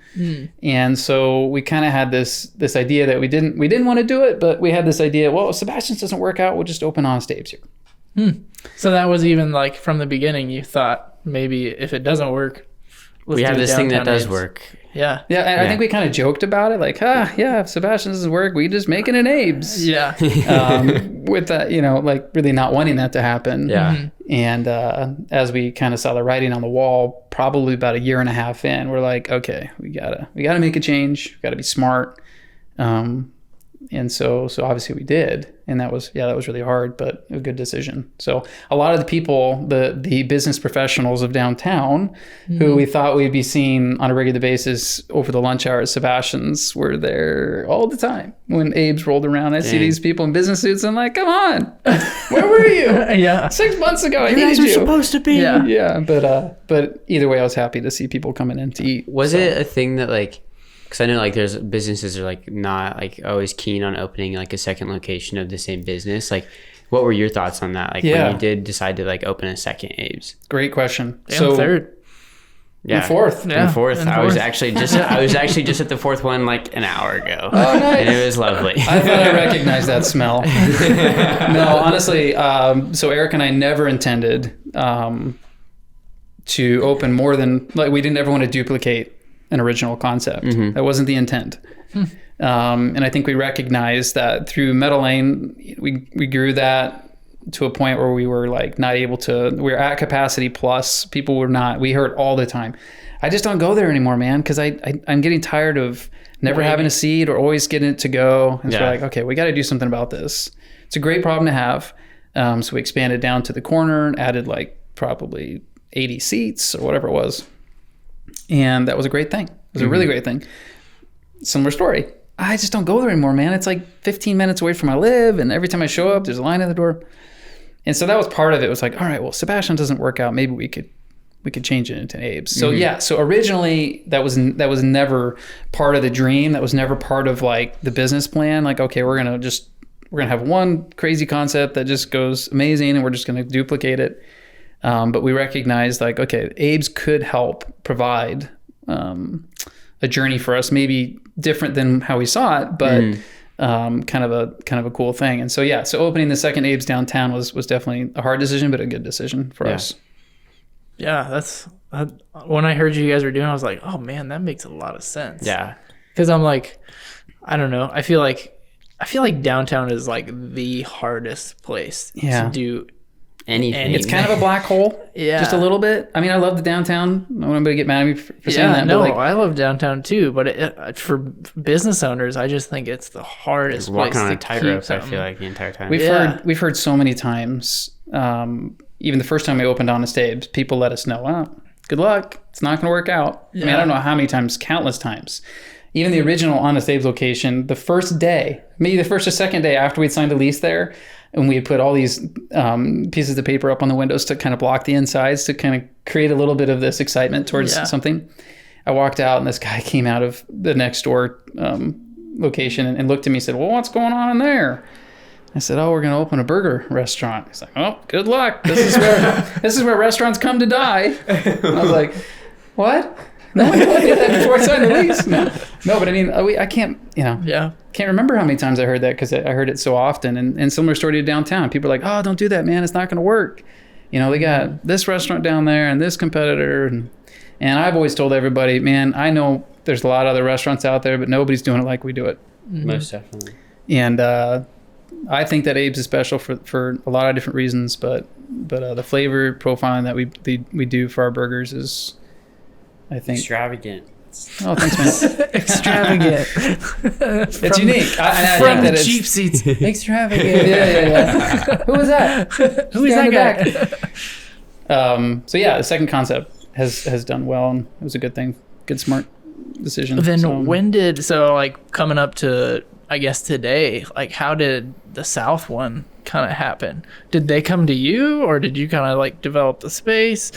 And so we kind of had this idea that we didn't want to do it, but we had this idea, well, if Sebastian's doesn't work out, we'll just open Honest Abe's here. So that was even like from the beginning, you thought maybe if it doesn't work, we have this thing that does work. Yeah. And I think we kind of joked about it, like, if Sebastian doesn't work, we just make it an Abe's. Yeah. With that, like really not wanting that to happen. Yeah. Mm-hmm. And as we kind of saw the writing on the wall, probably about a year and a half in, we're like, okay, we gotta make a change. We gotta be smart. And so obviously we did, and that was really hard, but a good decision. So a lot of the people, the business professionals of downtown, who we thought we'd be seeing on a regular basis over the lunch hour at Sebastian's, were there all the time. When Abe's rolled around, I see these people in business suits, and I'm like, come on, where were you? Yeah, 6 months ago, you guys were supposed to be. Yeah. But either way, I was happy to see people coming in to eat. Was it a thing that like? Because I know like there's businesses are like not like always keen on opening like a second location of the same business. Like, what were your thoughts on that? Like when you did decide to like open a second Abe's? Great question. So third. Yeah. And fourth. Yeah. And fourth. I was actually just at the fourth one like an hour ago. Oh, nice. And it was lovely. I thought I recognized that smell. No, honestly, so Eric and I never intended to open more than, like, we didn't ever want to duplicate an original concept. Mm-hmm. That wasn't the intent. And I think we recognized that through Meadow Lane, we grew that to a point where we were like not able to, we were at capacity plus. People were not, we heard all the time, I just don't go there anymore, man, because I'm getting tired of never having a seat or always getting it to go. And so we're like, okay, we got to do something about this. It's a great problem to have. So we expanded down to the corner and added like probably 80 seats or whatever it was. And that was a great thing. It was a really great thing. Similar story. I just don't go there anymore, man. It's like 15 minutes away from where I live, and every time I show up, there's a line at the door. And so that was part of it. It was like, all right, well, Sebastian doesn't work out. Maybe we could change it into an Abe's. So so originally that was never part of the dream. That was never part of like the business plan. Like, okay, we're gonna have one crazy concept that just goes amazing, and we're just gonna duplicate it. But we recognized like, okay, Abe's could help provide a journey for us, maybe different than how we saw it, but kind of a cool thing. And so so opening the second Abe's downtown was definitely a hard decision, but a good decision for us. Yeah, that's when I heard you guys were doing, I was like, oh man, that makes a lot of sense. Yeah, because I'm like, I don't know, I feel like downtown is like the hardest place to do anything. It's kind of a black hole. Yeah. Just a little bit. I mean, I love the downtown. I don't want anybody to get mad at me for saying that. No, but like, I love downtown too, but for business owners, I just think it's the hardest walking place on to a tightrope. I something. feel like the entire time. we've heard so many times. Even the first time we opened Honest Abe, people let us know, well, good luck. It's not going to work out. I mean, I don't know how many times, countless times. Even the original Honest Abe's location, the first day, maybe the first or second day after we'd signed a lease there, and we had put all these pieces of paper up on the windows to kind of block the insides to kind of create a little bit of this excitement towards something. I walked out and this guy came out of the next door location and looked at me and said, well, what's going on in there? I said, oh, we're going to open a burger restaurant. He's like, oh, good luck. This is where restaurants come to die. I was like, what? No one told me that before I signed the lease. No, but I mean, I can't, can't remember how many times I heard that because I heard it so often. And similar story to downtown. People are like, oh, don't do that, man. It's not going to work. They got this restaurant down there and this competitor. And I've always told everybody, man, I know there's a lot of other restaurants out there, but nobody's doing it like we do it. Most definitely. And I think that Abe's is special for a lot of different reasons, but the flavor profiling that we do for our burgers is, I think, extravagant. Oh, thanks, man. Extravagant. It's unique. I From think the that cheap seats. extravagant. Yeah. Who was that? Who is that guy? So yeah, the second concept has done well, and it was a good thing. Good, smart decision. Then when did coming up to, I guess, today, how did the South one kind of happen? Did they come to you, or did you kind of develop the space?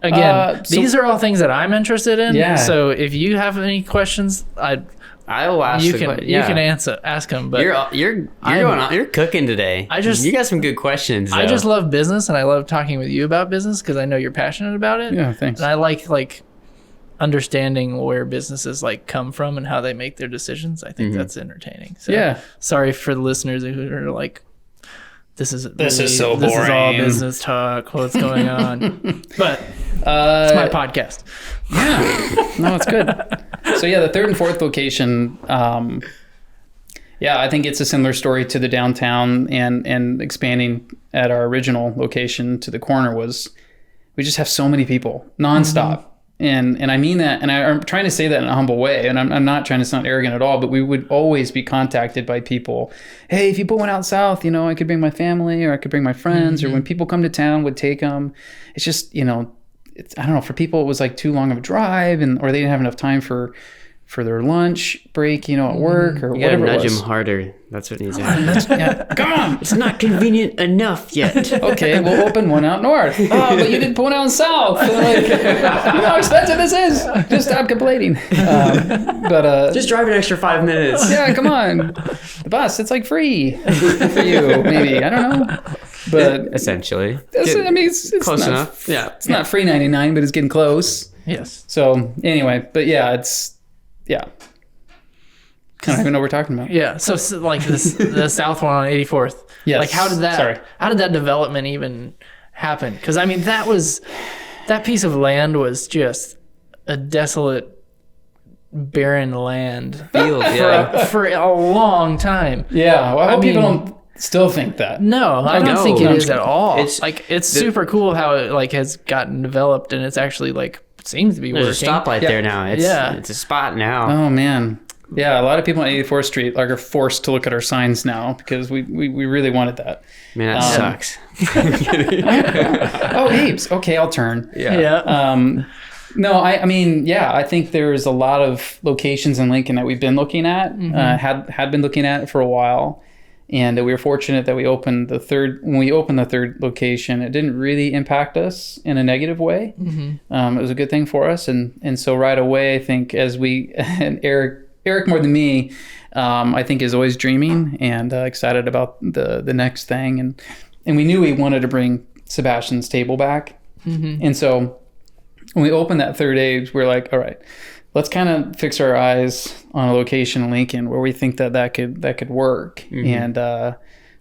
Again, these are all things that I'm interested in. Yeah. So if you have any questions, I'll ask. You can ask them. But you're cooking today. You got some good questions. I just love business, and I love talking with you about business because I know you're passionate about it. Yeah, thanks. And I like understanding where businesses come from and how they make their decisions. I think that's entertaining. So yeah. Sorry for the listeners who are like, this is so boring. This is all business talk. What's going on? But it's my podcast. Yeah. No, it's good. So yeah, the third and fourth location, I think it's a similar story to the downtown and expanding at our original location to the corner was we just have so many people nonstop. Mm-hmm. And I mean that, and I'm trying to say that in a humble way, and I'm not trying to sound arrogant at all, but we would always be contacted by people. Hey, if you put one out south, I could bring my family, or I could bring my friends, or when people come to town, would take them. It's just, I don't know, for people it was too long of a drive, or they didn't have enough time for their lunch break, at work, or you whatever gotta it nudge was. them harder. That's what needs to happen. Come on. It's not convenient enough yet. Okay, we'll open one out north. Oh, but you didn't put one out south. And you know how expensive this is. Just stop complaining. Just drive an extra 5 minutes. Yeah, come on. The bus, it's free for you, maybe. I don't know. But essentially. It's close not, enough. Yeah. It's not free 99, but it's getting close. Yes. So anyway, but yeah, I don't even know what we're talking about. Yeah. So the South one on 84th. Yes. How did that development even happen? Because that piece of land was just a desolate, barren land for a long time. Yeah. Well, I hope people don't still think that. No, I don't think it is at all. It's super cool how it has gotten developed, and it's actually seems to be working. There's a stoplight there now. It's a spot now. Oh man. Yeah, a lot of people on 84th Street are forced to look at our signs now because we really wanted that. Man, that sucks. Oh, Abe's. Okay, I'll turn. Yeah. No, I think there's a lot of locations in Lincoln that we've been looking at, had been looking at for a while. And we were fortunate that when we opened the third location, it didn't really impact us in a negative way. Mm-hmm. It was a good thing for us. And so right away, I think and Eric more than me, I think is always dreaming and excited about the next thing. And we knew we wanted to bring Sebastian's table back. Mm-hmm. And so when we opened that third Abe's, we're like, all right, let's kind of fix our eyes on a location in Lincoln where we think that could work. Mm-hmm. And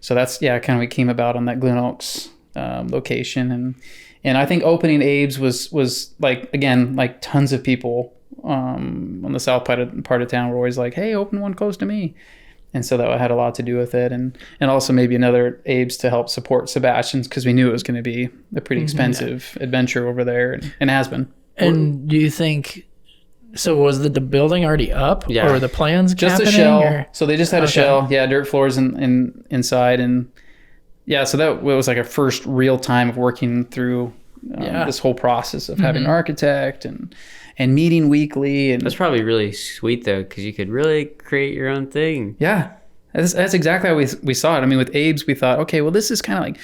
so that's kind of what came about on that Glen Oaks location. And I think opening Abe's was tons of people on the south part of town were always like, hey, open one close to me. And so that had a lot to do with it. And also maybe another Abe's to help support Sebastian's, because we knew it was going to be a pretty expensive adventure over there, and has been. And do you think, so was the building already up? Yeah. Or were the plans Just happening, a shell. or? So they just had a shell. Yeah, dirt floors inside. And yeah, so that was like our first real time of working through this whole process of having an architect and meeting weekly. And That's probably really sweet though, because you could really create your own thing. yeah, that's exactly how we saw it. I mean, with Abe's, we thought, okay, well, this is kind of like,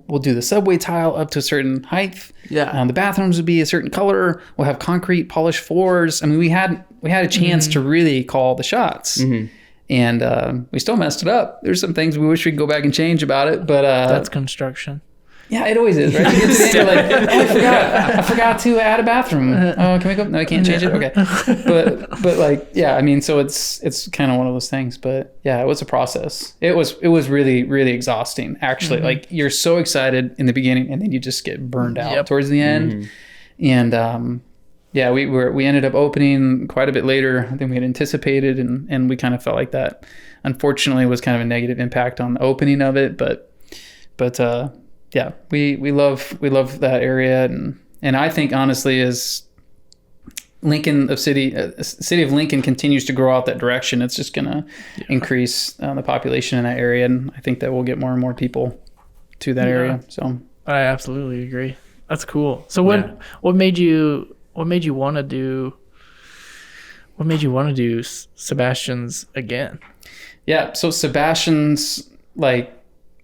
we'll do the subway tile up to a certain height. Yeah. The bathrooms would be a certain color. We'll have concrete polished floors. I mean, we had a chance to really call the shots. And we still messed it up. There's some things we wish we could go back and change about it, but That's construction. yeah, it always is, right? You get to the end, you're like, oh, I forgot to add a bathroom. Oh, can we go? No, I can't change it. Okay, but like, yeah, I mean, so it's kind of one of those things. But yeah, it was a process. It was really, really exhausting. Actually, like, you're so excited in the beginning, and then you just get burned out towards the end. And yeah, we ended up opening quite a bit later than we had anticipated, and we kind of felt like that, unfortunately, was kind of a negative impact on the opening of it. But yeah, we love that area, and I think honestly, as city of Lincoln continues to grow out that direction, it's just gonna increase the population in that area, and I think that we'll get more and more people to that area. So I absolutely agree. That's cool. So what made you want to do Sebastians again? Yeah, so Sebastian's like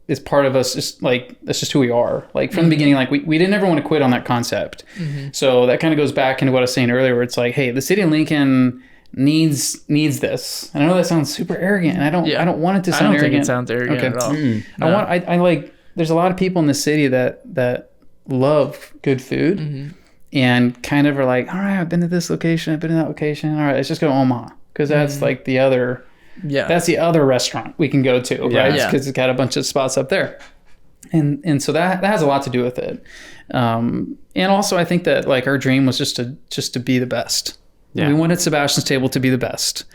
is part of us, just like, that's just who we are. Like from the beginning, like we didn't ever want to quit on that concept. So that kind of goes back into what I was saying earlier, where it's like, hey, the city of Lincoln needs this. And I know that sounds super arrogant, and I don't want it to sound arrogant. I don't think it sounds arrogant at all. No. I like, there's a lot of people in the city that love good food and kind of are like, all right, I've been to this location, I've been to that location. All right, let's just go to Omaha, because that's like the other. Yeah, that's the other restaurant we can go to, right? Because it's got a bunch of spots up there, and so that has a lot to do with it. And also, I think that like our dream was just to be the best. We wanted Sebastian's Table to be the best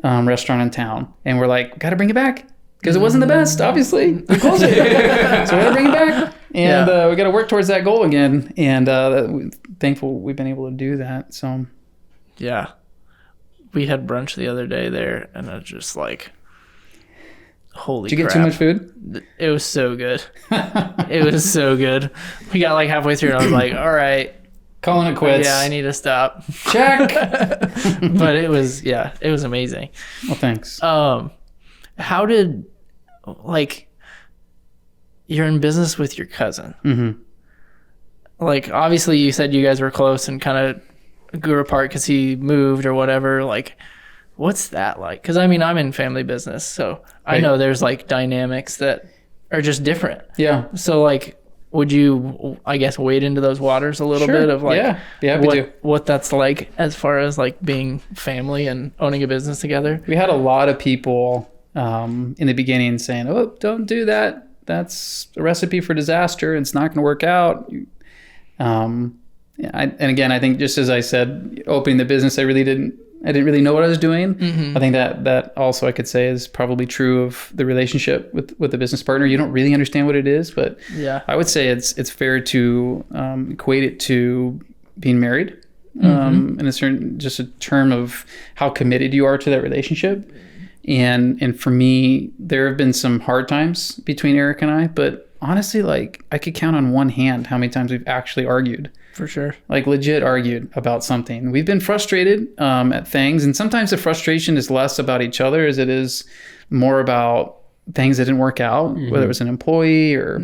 restaurant in town, and we're like, got to bring it back, because it wasn't the best. Obviously, we closed it, so we got to bring it back, and we got to work towards that goal again. And thankful we've been able to do that. So yeah. We had brunch the other day there, and I was just like, holy crap. Did you get too much food? It was so good. It was so good. We got like halfway through, and I was like, all right. Calling it quits. Yeah, I need to stop. Check. But it was amazing. Well, thanks. How did, like, you're in business with your cousin. Like, obviously you said you guys were close and kind of grew apart because he moved or whatever. Like, what's that like? Because I mean, I'm in family business, so I know there's like dynamics that are just different. Yeah. So like, would you, I guess, wade into those waters a little bit of like, what that's like as far as like being family and owning a business together? We had a lot of people in the beginning saying, "Oh, don't do that. That's a recipe for disaster. It's not going to work out." And again, I think just as I said, opening the business, I didn't really know what I was doing. I think that also I could say is probably true of the relationship with the business partner. You don't really understand what it is, but I would say it's fair to equate it to being married, in a certain, just a term of how committed you are to that relationship. And for me, there have been some hard times between Eric and I, but honestly, like, I could count on one hand how many times we've actually argued. For sure. Like, legit argued about something. We've been frustrated at things, and sometimes the frustration is less about each other as it is more about things that didn't work out, whether it was an employee or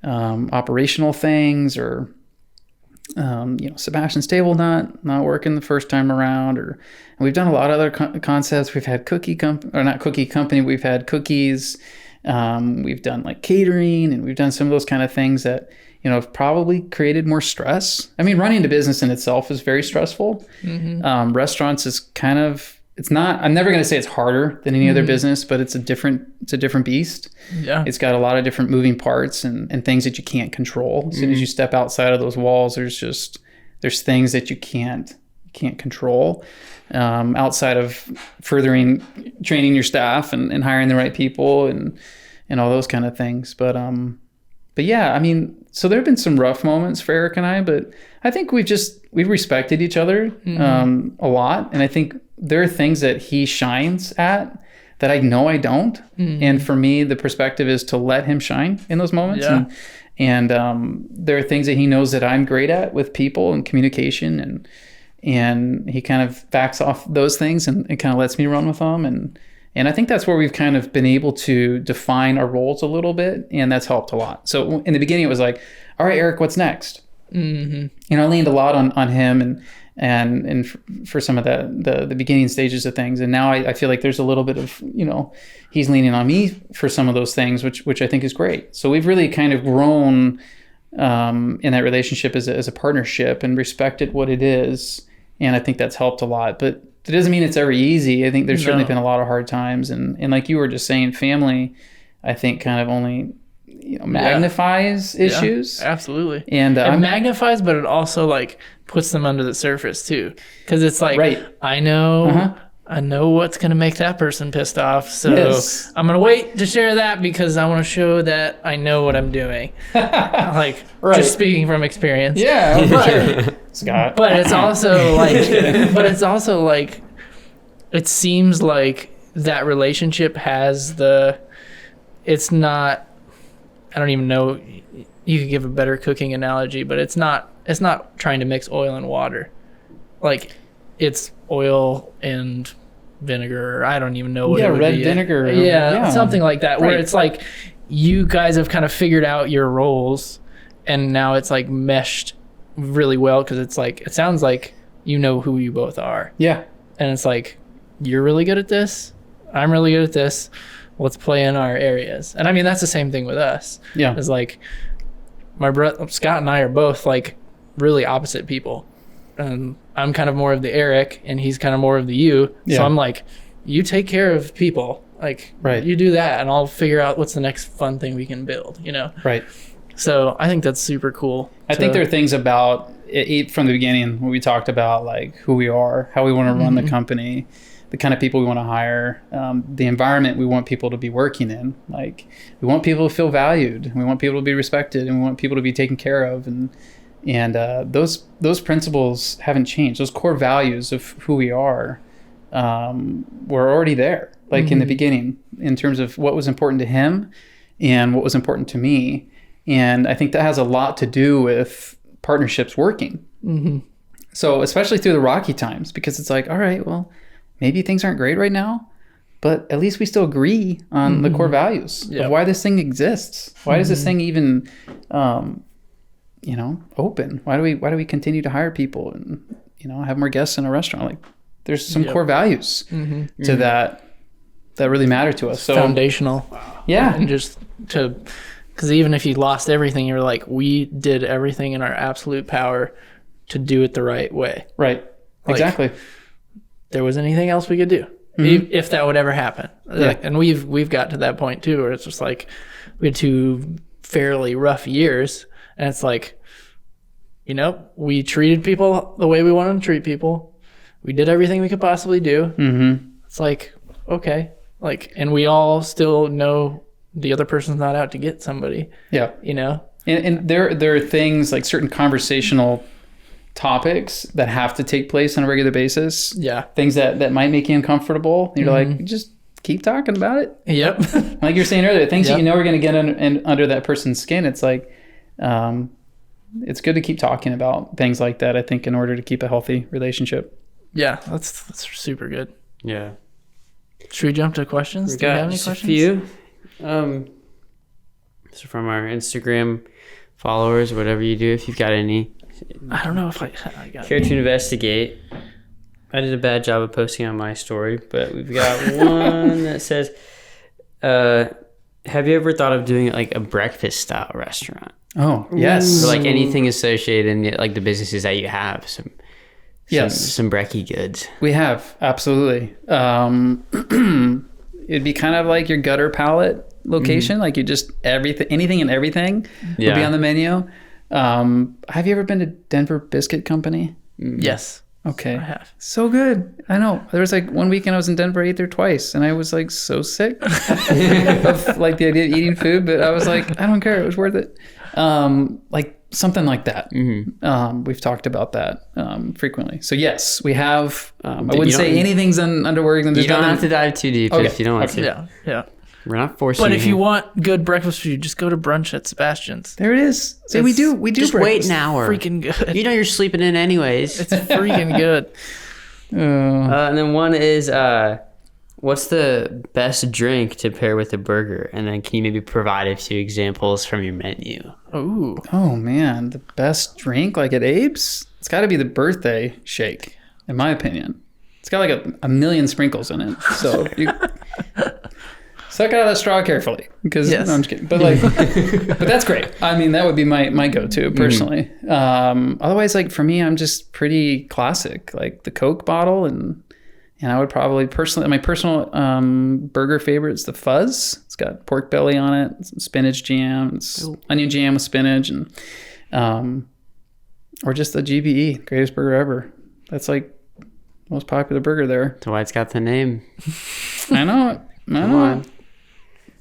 operational things, or Sebastian's Table not working the first time around, and we've done a lot of other concepts. We've had not cookie company. We've had cookies. We've done like catering, and we've done some of those kind of things that have probably created more stress. I mean, running a business in itself is very stressful. Restaurants is kind of, it's not, I'm never going to say it's harder than any other business, but it's a different beast. Yeah. It's got a lot of different moving parts and things that you can't control. As soon as you step outside of those walls, there's things that you can't can't control, outside of furthering training your staff and hiring the right people and all those kind of things. But yeah, I mean, so there have been some rough moments for Eric and I, but I think we've respected each other a lot. And I think there are things that he shines at that I know I don't. And for me, the perspective is to let him shine in those moments. Yeah. And there are things that he knows that I'm great at with people and communication, and he kind of backs off those things and kind of lets me run with them. And I think that's where we've kind of been able to define our roles a little bit, and that's helped a lot. So in the beginning, it was like, all right, Eric, what's next? And I leaned a lot on him and for some of the beginning stages of things. And now I feel like there's a little bit of, he's leaning on me for some of those things, which I think is great. So we've really kind of grown in that relationship as a partnership and respected what it is. And I think that's helped a lot. But it doesn't mean it's ever easy. I think there's certainly been a lot of hard times. And like you were just saying, family, I think kind of only magnifies issues. Yeah, absolutely. And it magnifies, but it also like puts them under the surface too. Because it's like, I know what's going to make that person pissed off. So I'm going to wait to share that because I want to show that I know what I'm doing. Like, just speaking from experience. Yeah, sure. Scott. But it's also like, it seems like that relationship has it's not, I don't even know, you could give a better cooking analogy, but it's not trying to mix oil and water. Like, it's oil and vinegar, or I don't even know what it would red be. Vinegar. Yeah, something like that, where it's like you guys have kind of figured out your roles, and now it's like meshed really well because it's like, it sounds like you know who you both are. Yeah. And it's like, you're really good at this, I'm really good at this, let's play in our areas. And I mean, that's the same thing with us. Yeah. It's like my brother Scott and I are both like really opposite people. I'm kind of more of the Eric and he's kind of more of the you. Yeah. So I'm like, you take care of people. Like, you do that and I'll figure out what's the next fun thing we can build, Right. So I think that's super cool. I think there are things about it from the beginning when we talked about like who we are, how we want to run the company, the kind of people we want to hire, the environment we want people to be working in. Like, we want people to feel valued, we want people to be respected, and we want people to be taken care of. And those principles haven't changed. Those core values of who we are were already there, like in the beginning, in terms of what was important to him and what was important to me. And I think that has a lot to do with partnerships working. So especially through the rocky times, because it's like, all right, well, maybe things aren't great right now, but at least we still agree on the core values of why this thing exists. Why does this thing even, open? Why do we continue to hire people and, have more guests in a restaurant? Like, there's some core values to that really matter to us. So foundational. Yeah. And just because even if you lost everything, you're like, we did everything in our absolute power to do it the right way. Right. Like, exactly. There was anything else we could do if that would ever happen. Yeah. And we've got to that point too, where it's just like, we had 2 fairly rough years, and it's like, we treated people the way we wanted to treat people. We did everything we could possibly do. It's like, okay, like, and we all still know the other person's not out to get somebody. Yeah. And there are things like certain conversational topics that have to take place on a regular basis. Yeah. Things that might make you uncomfortable. You're like, just keep talking about it. Yep. Like you were saying earlier, things that you know are going to get under that person's skin. It's like, it's good to keep talking about things like that, I think, in order to keep a healthy relationship. Yeah, that's super good. Yeah. Should we jump to questions? Do you have any questions? A few. So from our Instagram followers, whatever you do, if you've got any. I don't know if I got care to investigate. I did a bad job of posting on my story, but we've got one that says, have you ever thought of doing like a breakfast style restaurant? Oh, yes. So like anything associated in like the businesses that you have, some brekkie goods. We have, absolutely. It'd be kind of like your gutter palette location. Like you just anything and everything would be on the menu. Have you ever been to Denver Biscuit Company? Yes. Okay. I have. So good. I know. There was like one weekend I was in Denver, I ate there twice, and I was like so sick of like the idea of eating food, but I was like, I don't care. It was worth it. Like something like that. We've talked about that frequently. So yes, we have. I wouldn't say anything's underworking. You don't have to dive too deep if you don't want to. Yeah. We're not forcing. But you if you want good breakfast food, just go to brunch at Sebastian's. There it is. See, we do just breakfast. wait an hour. Freaking good. You know you're sleeping in anyways. It's freaking good. And then one is, what's the best drink to pair with a burger? And then can you maybe provide a few examples from your menu? Ooh. Oh man, the best drink like at Abe's? It's got to be the birthday shake, in my opinion. It's got like a million sprinkles in it. So you suck out of that straw carefully. Because no, I'm just kidding. But like, but that's great. I mean, that would be my go-to personally. Otherwise, like for me, I'm just pretty classic. Like the Coke bottle, and I would probably personally, my personal burger favorite is the Fuzz. It's got pork belly on it, some spinach jam, it's onion jam with spinach, and or just the GBE, greatest burger ever. That's like the most popular burger there. That's why it's got the name. I know it. Come on.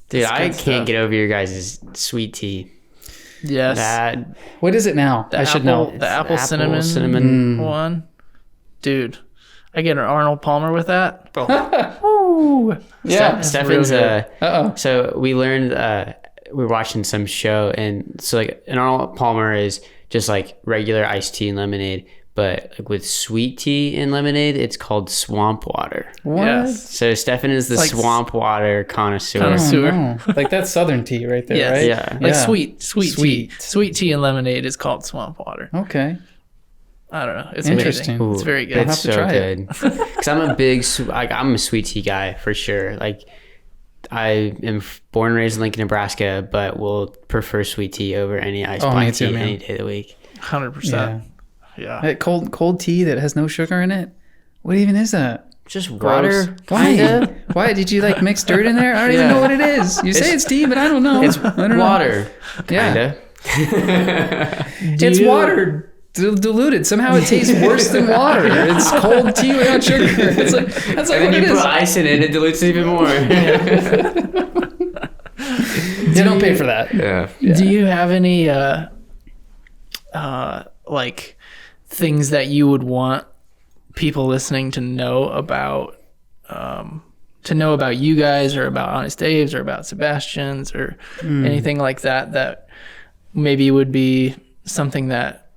Dude, I can't get over your guys' sweet tea. Yes. What is it now? I should know. The apple cinnamon one. Dude, I get an Arnold Palmer with that. Ooh. Yeah. Stefan's, so we learned, we were watching some show, and so like an Arnold Palmer is just like regular iced tea and lemonade. But like with sweet tea and lemonade, it's called swamp water. What? Yes. So Stefan is the swamp water connoisseur. Oh, no. Like that's Southern tea right there, right? Yeah. Like sweet tea. Sweet tea and lemonade is called swamp water. Okay. I don't know. It's interesting. amazing. It's very good. It's so good. Because I'm a big, I'm a sweet tea guy for sure. Like I am born and raised in Lincoln, Nebraska, but will prefer sweet tea over any iced black tea any day of the week. 100%. Yeah. That cold tea that has no sugar in it. What even is that? Just water. Why? Why did you like mix dirt in there? I don't even know what it is. You say it's tea, but I don't know. It's water. Kinda. It's water diluted. Somehow it tastes worse than water. It's cold tea without sugar. It's like that's like and what then it you is. put ice in it, it dilutes it even more. You don't pay for that. Yeah. Do you have any like things that you would want people listening to know about you guys, or about Honest Abe's, or about Sebastians, or anything like that maybe would be something that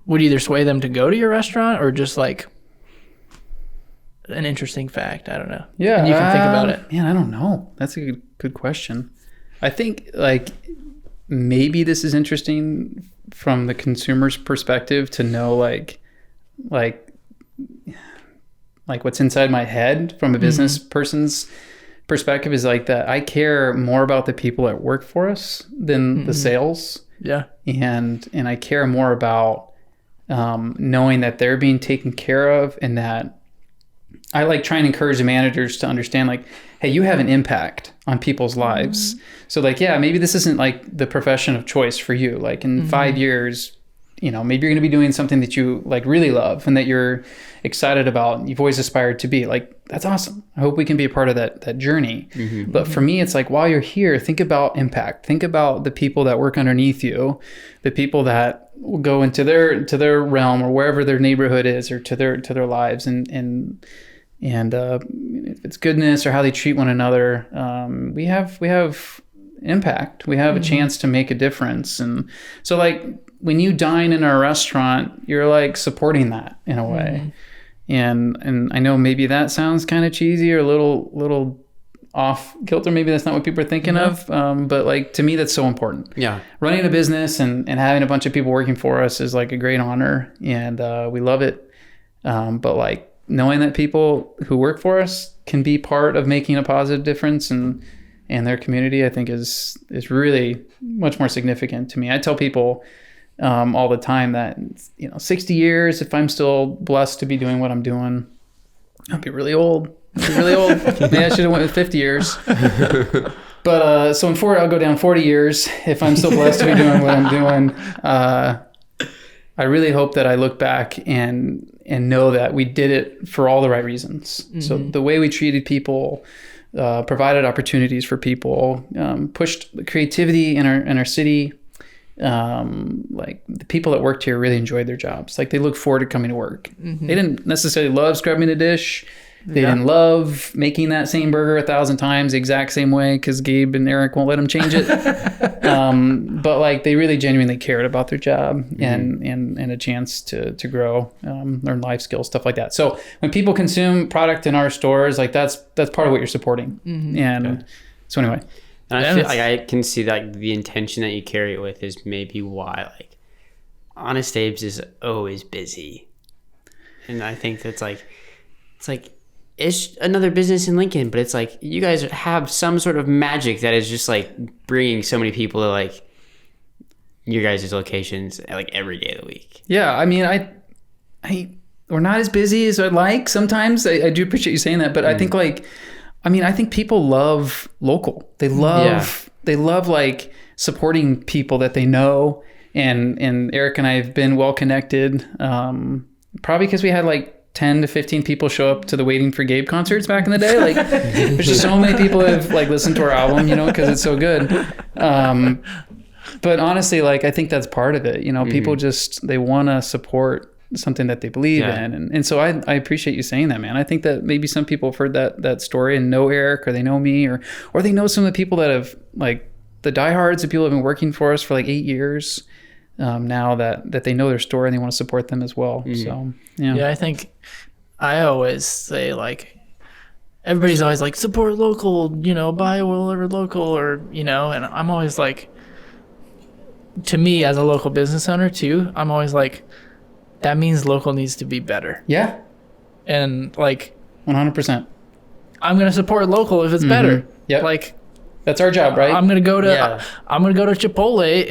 would either sway them to go to your restaurant, or just like an interesting fact? I don't know. Yeah, and you can think about it. Man, I don't know. That's a good question. I think like maybe this is interesting from the consumer's perspective to know like what's inside my head from a business person's perspective is like that I care more about the people that work for us than the sales. Yeah. And I care more about knowing that they're being taken care of, and that I like try and encourage the managers to understand like, hey, you have an impact on people's lives. So like, yeah, maybe this isn't like the profession of choice for you. Like in 5 years, you know, maybe you're going to be doing something that you like really love and that you're excited about. You've always aspired to be like, that's awesome. I hope we can be a part of that journey. But for me, it's like, while you're here, think about impact. Think about the people that work underneath you, the people that will go into their realm or wherever their neighborhood is, or to their lives, and if it's goodness or how they treat one another, we have impact. We have a chance to make a difference. And so like when you dine in our restaurant, you're like supporting that in a way. And I know maybe that sounds kind of cheesy or a little off kilter. Maybe that's not what people are thinking of. But like, to me, that's so important. Yeah. Running a business and having a bunch of people working for us is like a great honor, and we love it. But like, knowing that people who work for us can be part of making a positive difference in their community, I think is really much more significant to me. I tell people all the time that, 60 years, if I'm still blessed to be doing what I'm doing, I'll be really old. Maybe I should have went with 50 years. But so in 40, I'll go down 40 years if I'm still blessed to be doing what I'm doing. I really hope that I look back and and know that we did it for all the right reasons. Mm-hmm. So the way we treated people, provided opportunities for people, pushed creativity in our city. Like the people that worked here really enjoyed their jobs. Like they look forward to coming to work. Mm-hmm. They didn't necessarily love scrubbing a dish. They didn't love making that same burger 1,000 times the exact same way because Gabe and Eric won't let them change it. But like they really genuinely cared about their job and a chance to grow, learn life skills, stuff like that. So when people consume product in our stores, like that's part of what you're supporting. Mm-hmm. And so anyway. And I feel like I can see that the intention that you carry it with is maybe why like Honest Abe's is always busy. And I think that's like, it's another business in Lincoln, but it's like you guys have some sort of magic that is just like bringing so many people to like your guys' locations like every day of the week. Yeah, I mean, we're not as busy as I'd like. Sometimes I do appreciate you saying that, but I think like, I think people love local. They love like supporting people that they know. And Eric and I have been well connected, probably because we had like 10 to 15 people show up to the Waiting for Gabe concerts back in the day. Like there's just so many people who have like listened to our album, because it's so good. But honestly, like I think that's part of it. People just, they want to support something that they believe in. And so I appreciate you saying that, man. I think that maybe some people have heard that story and know Eric, or they know me, or they know some of the people that have like the diehards, the people who have been working for us for like 8 years now that they know their story and they want to support them as well. So, I think I always say like, everybody's always like, support local, buy whatever local, or, and I'm always like, to me as a local business owner too, I'm always like, that means local needs to be better. Yeah. And like 100%. I'm going to support local if it's better. Yeah. Like that's our job, right? I'm going to go to Chipotle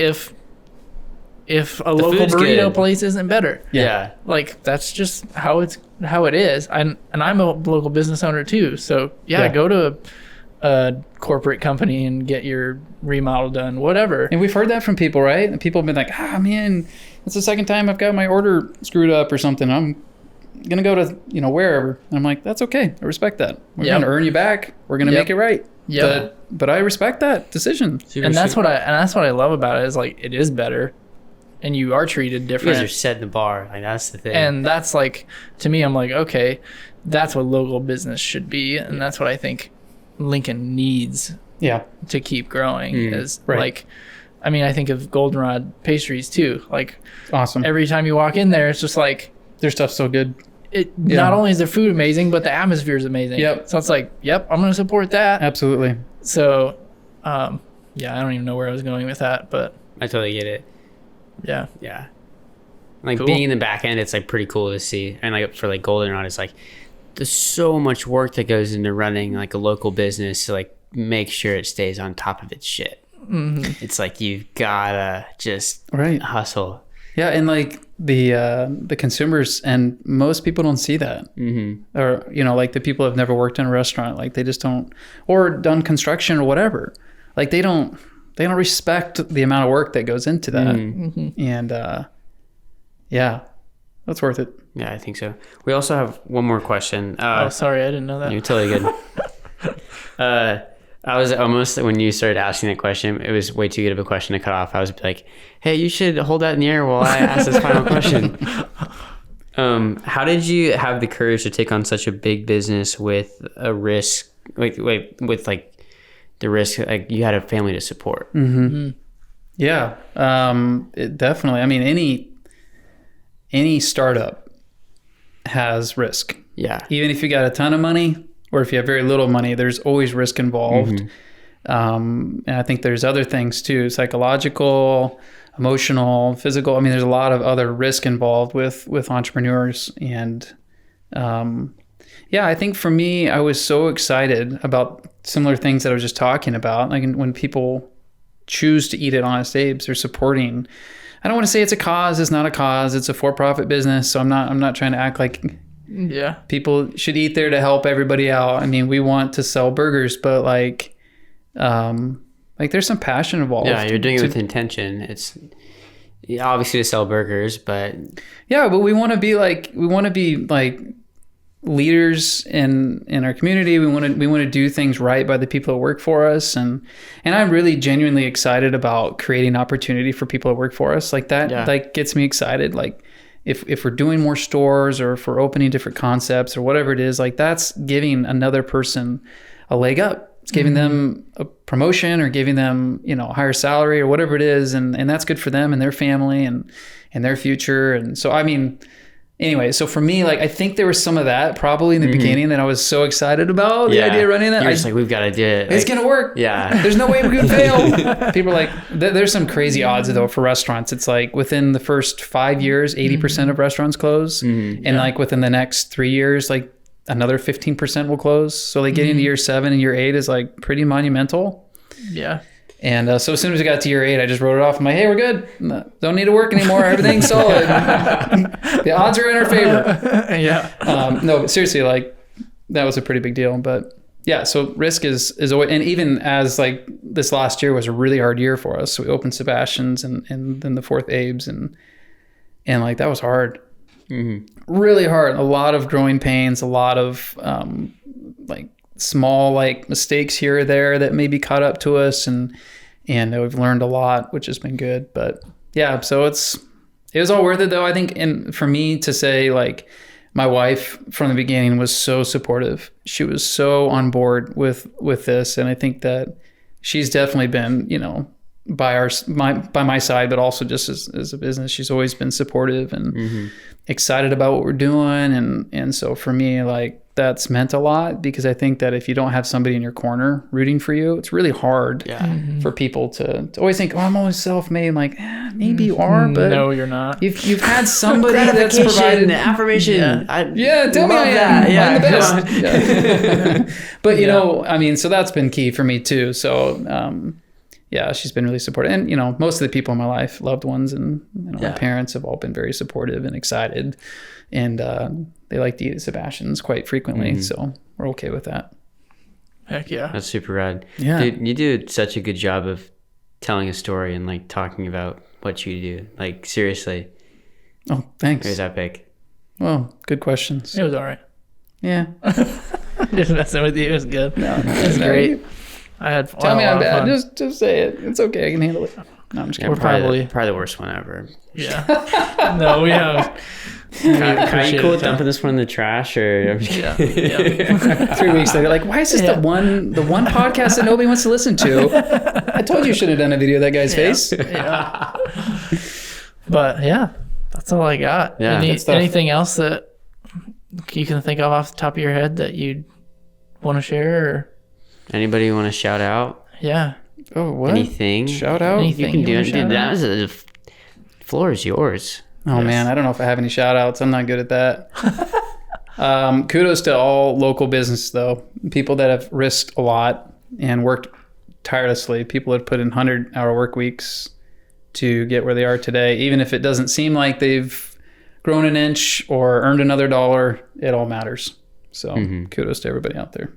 if a local burrito place isn't better. Yeah. Like that's just how it is. And I'm a local business owner too. So go to a corporate company and get your remodel done, whatever. And we've heard that from people, right? And people have been like, man, it's the second time I've got my order screwed up or something. I'm going to go to, wherever. And I'm like, that's okay. I respect that. We're going to earn you back. We're going to make it right. Yeah. But I respect that decision. And that's what I love about it is like, it is better. And you are treated different. You guys are setting the bar. Like that's the thing. And that's like, to me, I'm like, okay, that's what local business should be. And that's what I think Lincoln needs to keep growing is like, I think of Goldenrod pastries too. Like awesome. Every time you walk in there, it's just like, their stuff's so good. Not only is the food amazing, but the atmosphere is amazing. Yep. So it's like, I'm going to support that. Absolutely. So, I don't even know where I was going with that, but I totally get it. Yeah. Yeah. Like being in the back end, it's like pretty cool to see. And like for like Goldenrod, it's like there's so much work that goes into running like a local business to like make sure it stays on top of its shit. Mm-hmm. It's like you've gotta just hustle. Yeah, and like the consumers, and most people don't see that. Mm-hmm. Or like the people who have never worked in a restaurant, like they just don't, or done construction or whatever. Like they don't respect the amount of work that goes into that. Mm-hmm. And that's worth it. Yeah, I think so. We also have one more question. Sorry, I didn't know that. You're totally good. I was almost, when you started asking that question, it was way too good of a question to cut off. I was like, hey, you should hold that in the air while I ask this final question. How did you have the courage to take on such a big business with a risk, with like the risk, like you had a family to support? Mm-hmm. Mm-hmm. Yeah, definitely. Any startup has risk. Yeah. Even if you got a ton of money, or if you have very little money, there's always risk involved. Mm-hmm. And I think there's other things too, psychological, emotional, physical. There's a lot of other risk involved with entrepreneurs. And I think for me, I was so excited about similar things that I was just talking about. Like when people choose to eat at Honest Abe's, they're supporting. I don't want to say it's a cause. It's not a cause. It's a for-profit business. So I'm not trying to act like people should eat there to help everybody out. We want to sell burgers, but like there's some passion involved. Yeah, you're doing it with intention. Yeah, obviously to sell burgers, but yeah, but we want to be like leaders in our community. We want to do things right by the people that work for us, and I'm really genuinely excited about creating opportunity for people that work for us. Like that, like gets me excited. Like if we're doing more stores, or if we're opening different concepts or whatever it is, like that's giving another person a leg up. It's giving them a promotion, or giving them, you know, a higher salary or whatever it is. And that's good for them and their family and their future. And so, I mean, anyway, so for me, like, I think there was some of that probably in the beginning that I was so excited about the idea of running that. You're just like, we've got to do it. It's going to work. Yeah. There's no way we could fail. People are like, there's some crazy odds though for restaurants. It's like within the first 5 years, 80% of restaurants close. And like within the next 3 years, like another 15% will close. So like getting to year 7 and year 8 is like pretty monumental. Yeah. And so as soon as we got to year 8, I just wrote it off. I'm like, hey, we're good. Don't need to work anymore. Everything's solid. The odds are in our favor. Yeah. No, but seriously, like that was a pretty big deal. But yeah, so risk is always, and even as like this last year was a really hard year for us. So we opened Sebastians and then the 4th Abe's and like that was hard. Really hard. A lot of growing pains, a lot of like small like mistakes here or there that maybe caught up to us, and we've learned a lot, which has been good. But yeah, so it was all worth it though, I think. And for me to say, like, my wife from the beginning was so supportive. She was so on board with this, and I think that she's definitely been, you know, by my side, but also just as a business, she's always been supportive and excited about what we're doing. And so for me, like, that's meant a lot, because I think that if you don't have somebody in your corner rooting for you, it's really hard for people to always think, oh, I'm always self-made. I'm like, maybe you are, but no, you're not. You've had somebody that's provided affirmation. Tell me I am. I'm the best. But you know, I mean, so that's been key for me too. So, yeah, she's been really supportive. And, you know, most of the people in my life, loved ones and, you know, my parents have all been very supportive and excited. And they like to eat at Sebastian's quite frequently. So we're okay with that. Heck yeah. That's super rad. Yeah. Dude, you do such a good job of telling a story and like talking about what you do. Like, seriously. Oh, thanks. It was epic. Well, good questions. It was all right. Yeah. Just messing with you. It was good. No, it was great. I had Tell me I'm bad. Just say it. It's okay. I can handle it. No, I'm just kidding. We're probably the worst one ever. Yeah. No, we have. Are you cool with dumping this one in the trash, or? I'm just yeah. 3 weeks later, like, why is this the one podcast that nobody wants to listen to? I told you should have done a video of that guy's face. Yeah. But yeah, that's all I got. Yeah. Anything else that you can think of off the top of your head that you'd want to share? Or? Anybody want to shout out? Yeah. Oh, what? Anything? Shout out? You can do it. Dude, the floor is yours. Oh, man. I don't know if I have any shout outs. I'm not good at that. Kudos to all local business, though. People that have risked a lot and worked tirelessly. People that put in 100-hour work weeks to get where they are today. Even if it doesn't seem like they've grown an inch or earned another dollar, it all matters. So kudos to everybody out there.